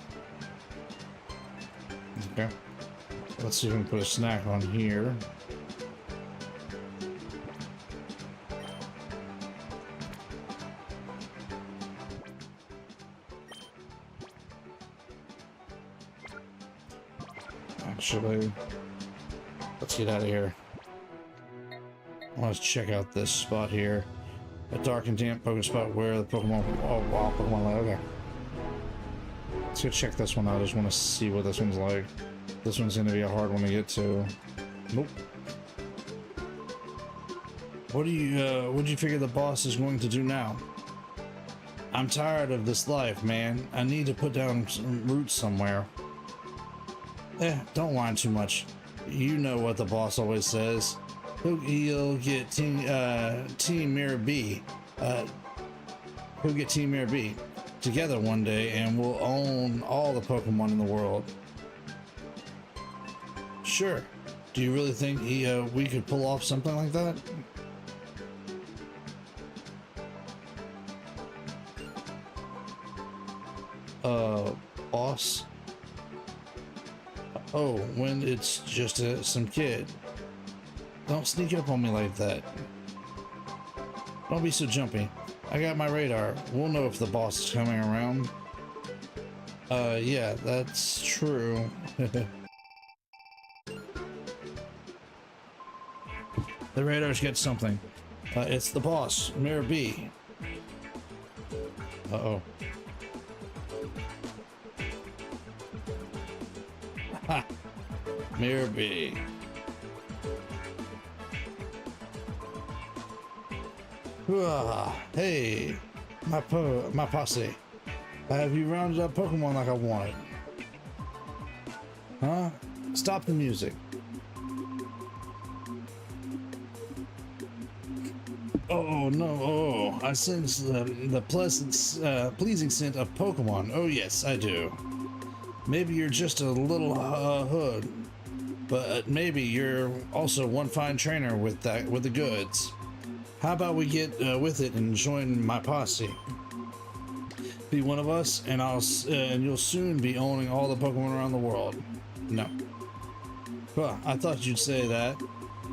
Okay. Let's see if we can put a snack on here. Actually, let's get out of here. I want to check out this spot here. A dark and damp Pokespot where the Pokemon... Oh, wow, Pokemon live. Okay. Let's go check this one out. I just want to see what this one's like. This one's going to be a hard one to get to. Nope. What do you figure the boss is going to do now? I'm tired of this life, man. I need to put down some roots somewhere. Don't whine too much. You know what the boss always says. He'll get Team Mirror B. He'll get Team Mirror B together one day, and we'll own all the Pokemon in the world. Sure. Do you really think we could pull off something like that? Boss? Oh, when it's just some kid. Don't sneak up on me like that. Don't be so jumpy. I got my radar. We'll know if the boss is coming around. Yeah, that's true. The radars get something. It's the boss, Mirror B. Uh-oh. Ha! Mirror B. Hey, my posse. Have you rounded up Pokemon like I wanted? Huh? Stop the music. Oh no! Oh, I sense the pleasant, pleasing scent of Pokemon. Oh yes, I do. Maybe you're just a little hood, but maybe you're also one fine trainer with the goods. How about we get with it and join my posse? Be one of us, and and you'll soon be owning all the Pokemon around the world. No. Huh, I thought you'd say that.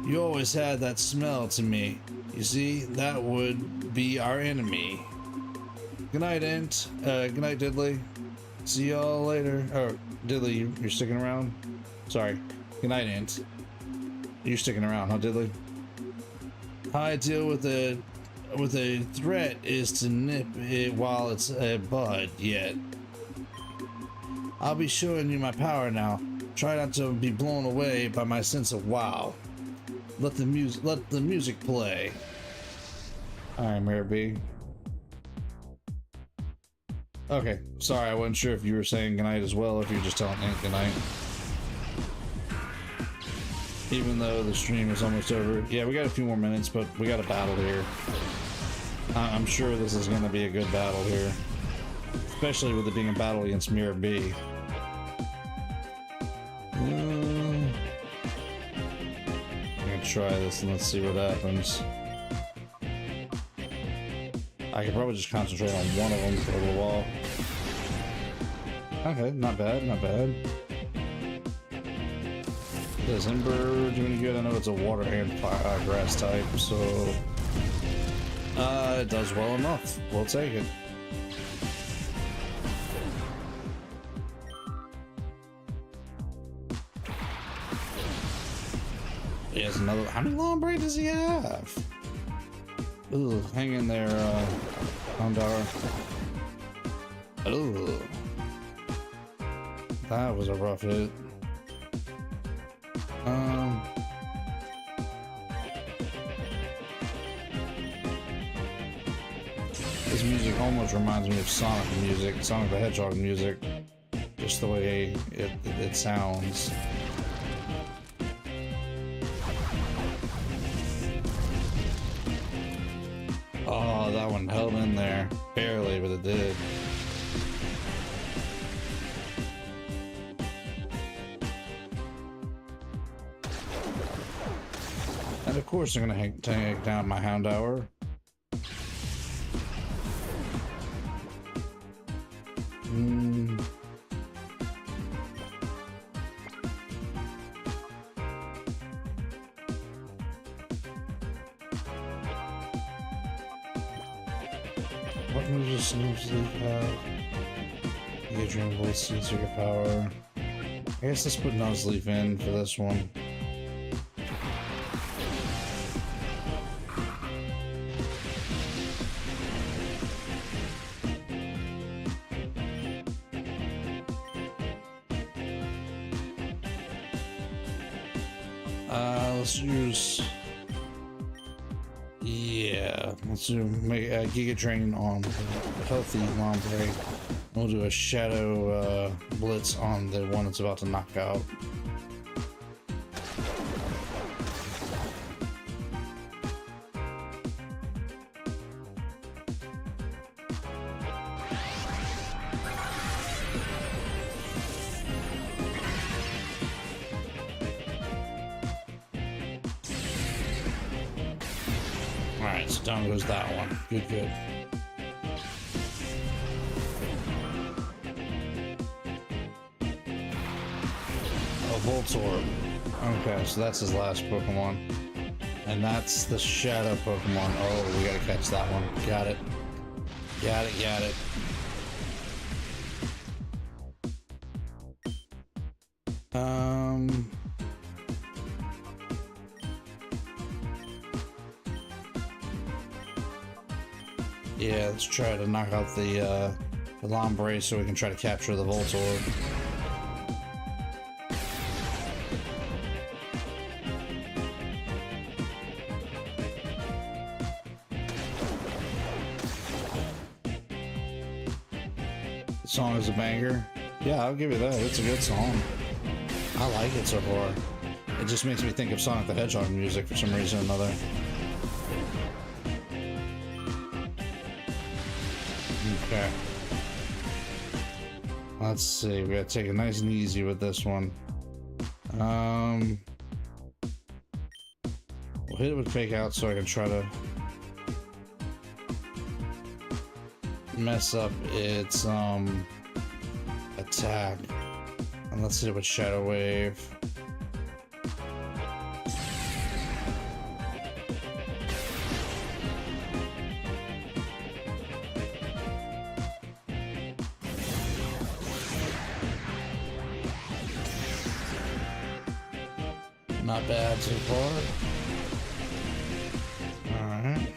You always had that smell to me. You see, that would be our enemy. Good night, Ent. Good night, Diddley. See y'all later. Oh, Diddley, you're sticking around? Sorry. Good night, Ent. You're sticking around, huh, Diddley? How I deal with a threat is to nip it while it's a bud yet. I'll be showing you my power now. Try not to be blown away by my sense of wow. Let the music play. Alright, Mirror B. Okay, sorry, I wasn't sure if you were saying goodnight as well, or if you're just telling Ant goodnight. Even though the stream is almost over. Yeah, we got a few more minutes, but we got a battle here. I'm sure this is going to be a good battle here. Especially with it being a battle against Mirror B. I'm gonna try this and let's see what happens. I could probably just concentrate on one of them for a little while. Okay, not bad, not bad. Does Ember do any good? I know it's a water and grass type, so it does well enough. We'll take it. He has another. How many long break does he have? Ooh, hang in there, Houndour. Ooh, that was a rough hit. This music almost reminds me of Sonic music, Sonic the Hedgehog music, just the way it sounds. Oh, that one held in there. Barely, but it did. And of course they're gonna take down my Houndour. What moves does Snoopsleep have? You get Dream Bolt, Secret Power. I guess let's put Nuzleaf in for this one. Let's use. Yeah, let's do Giga Drain on Healthy Lombre. We'll do a Shadow Blitz on the one that's about to knock out. Alright, so down goes that one. Good, good. A Voltorb. Okay, so that's his last Pokemon. And that's the Shadow Pokemon. Oh, we gotta catch that one. Got it. Got it, got it. Yeah, let's try to knock out the Lombre so we can try to capture the Voltorb. The song is a banger. Yeah, I'll give you that. It's a good song. I like it so far. It just makes me think of Sonic the Hedgehog music for some reason or another. Okay. Let's see. We gotta take it nice and easy with this one. We'll hit it with Fake Out so I can try to mess up its attack. And let's hit it with Shadow Wave. Not bad so far. Alright.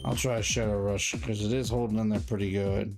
I'll try Shadow Rush because it is holding in there pretty good.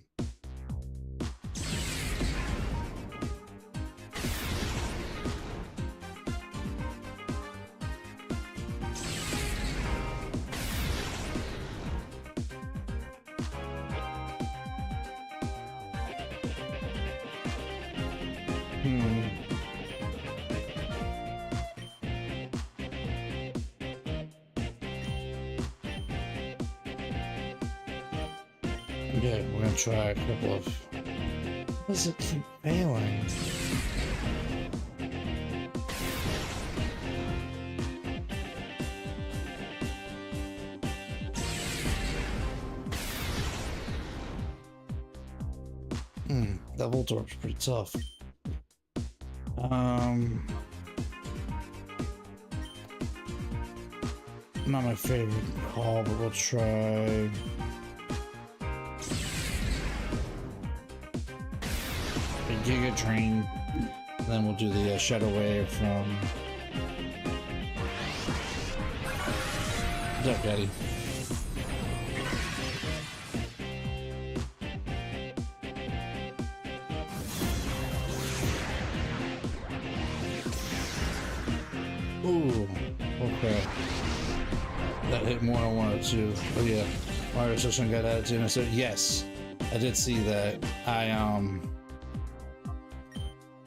Okay, we're gonna try a couple of. Why does it keep failing? That Voltorb's pretty tough. Not my favorite call, but we'll try. Giga Train, and then we'll do the Shadow Wave from Duck Daddy. Ooh, okay. That hit more than I wanted to. Oh yeah, Mario Session got added to, and I said yes, I did see that.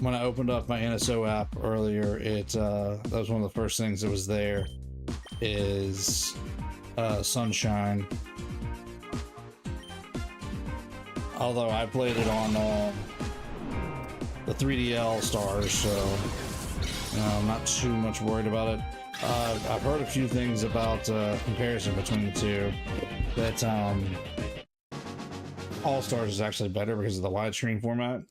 When I opened up my NSO app earlier, that was one of the first things that was there is Sunshine. Although I played it on the 3DL stars, so I'm not too much worried about it. I've heard a few things about comparison between the two. That All Stars is actually better because of the widescreen format.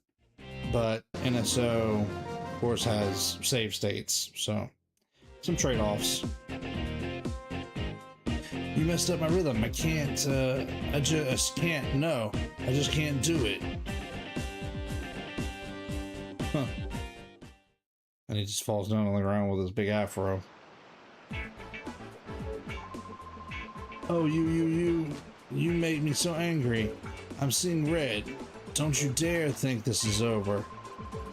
But NSO, of course, has save states, so some trade-offs. You messed up my rhythm. I can't, I just can't, no. I just can't do it. Huh. And he just falls down on the ground with his big afro. Oh, you made me so angry. I'm seeing red. Don't you dare think this is over.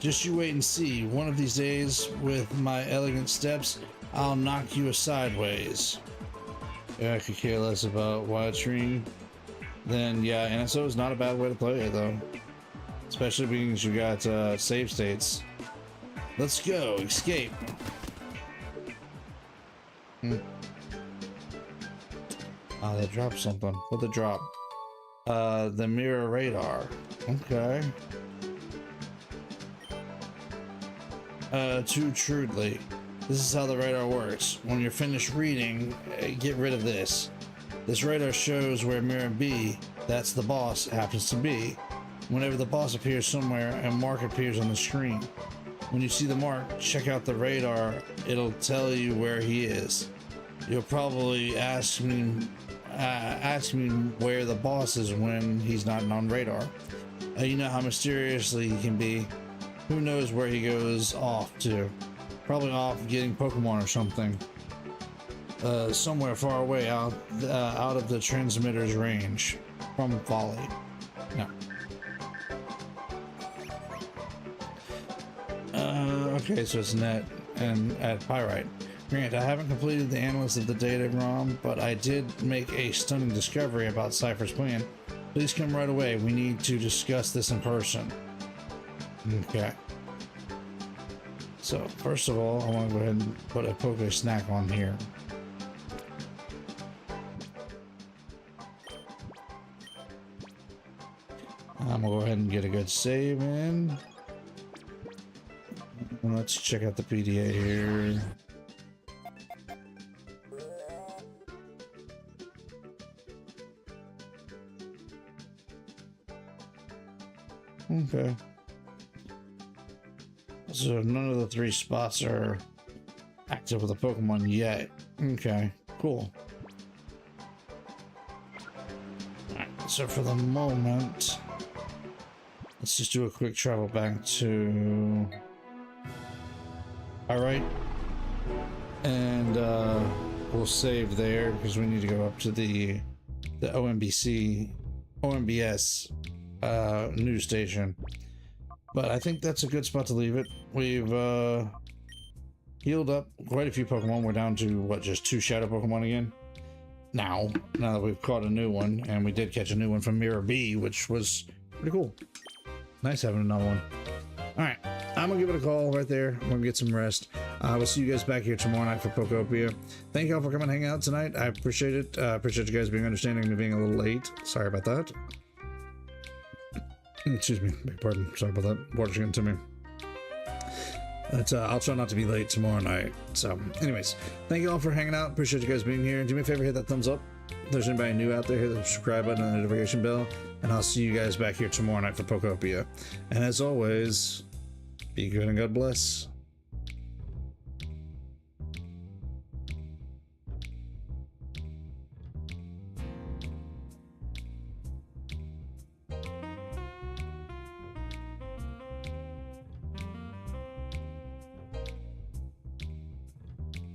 Just you wait and see. One of these days, with my elegant steps, I'll knock you sideways. Yeah, I could care less about widescreen. Then, yeah, NSO is not a bad way to play it, though. Especially because you got save states. Let's go. Escape. Oh, they dropped something. What the drop? The mirror radar. Okay. Too shrewdly. This is how the radar works. When you're finished reading, get rid of this. This radar shows where Mirror B, that's the boss, happens to be. Whenever the boss appears somewhere, a mark appears on the screen. When you see the mark, check out the radar. It'll tell you where he is. You'll probably ask me where the boss is when he's not on radar. You know how mysteriously he can be. Who knows where he goes off to? Probably off getting Pokemon or something. Somewhere far away out of the transmitter's range from Folly. No. Okay, so it's net and at Pyrite. Grant, I haven't completed the analysis of the data ROM, but I did make a stunning discovery about Cypher's plan. Please come right away. We need to discuss this in person. Okay. So, first of all, I want to go ahead and put a Poke Snack on here. I'm gonna go ahead and get a good save in. Let's check out the PDA here. Okay. So none of the 3 spots are active with a Pokemon yet. Okay, cool. Alright, so for the moment, let's just do a quick travel back to... Alright. And we'll save there because we need to go up to the OMBS news station. But I think that's a good spot to leave it. We've healed up quite a few Pokemon. We're down to what, just 2 Shadow Pokemon again? Now that we've caught a new one, and we did catch a new one from Mirror B, which was pretty cool. Nice having another one. Alright, I'm gonna give it a call right there. I'm gonna get some rest. We'll see you guys back here tomorrow night for Pokopia. Thank you all for coming and hanging out tonight. I appreciate it. Appreciate you guys being understanding and being a little late. Sorry about that. Excuse me, beg pardon. Sorry about that. Water's getting to me. But, I'll try not to be late tomorrow night. So, anyways, thank you all for hanging out. Appreciate you guys being here. Do me a favor, hit that thumbs up. If there's anybody new out there, hit the subscribe button and the notification bell. And I'll see you guys back here tomorrow night for Pokopia. And as always, be good and God bless.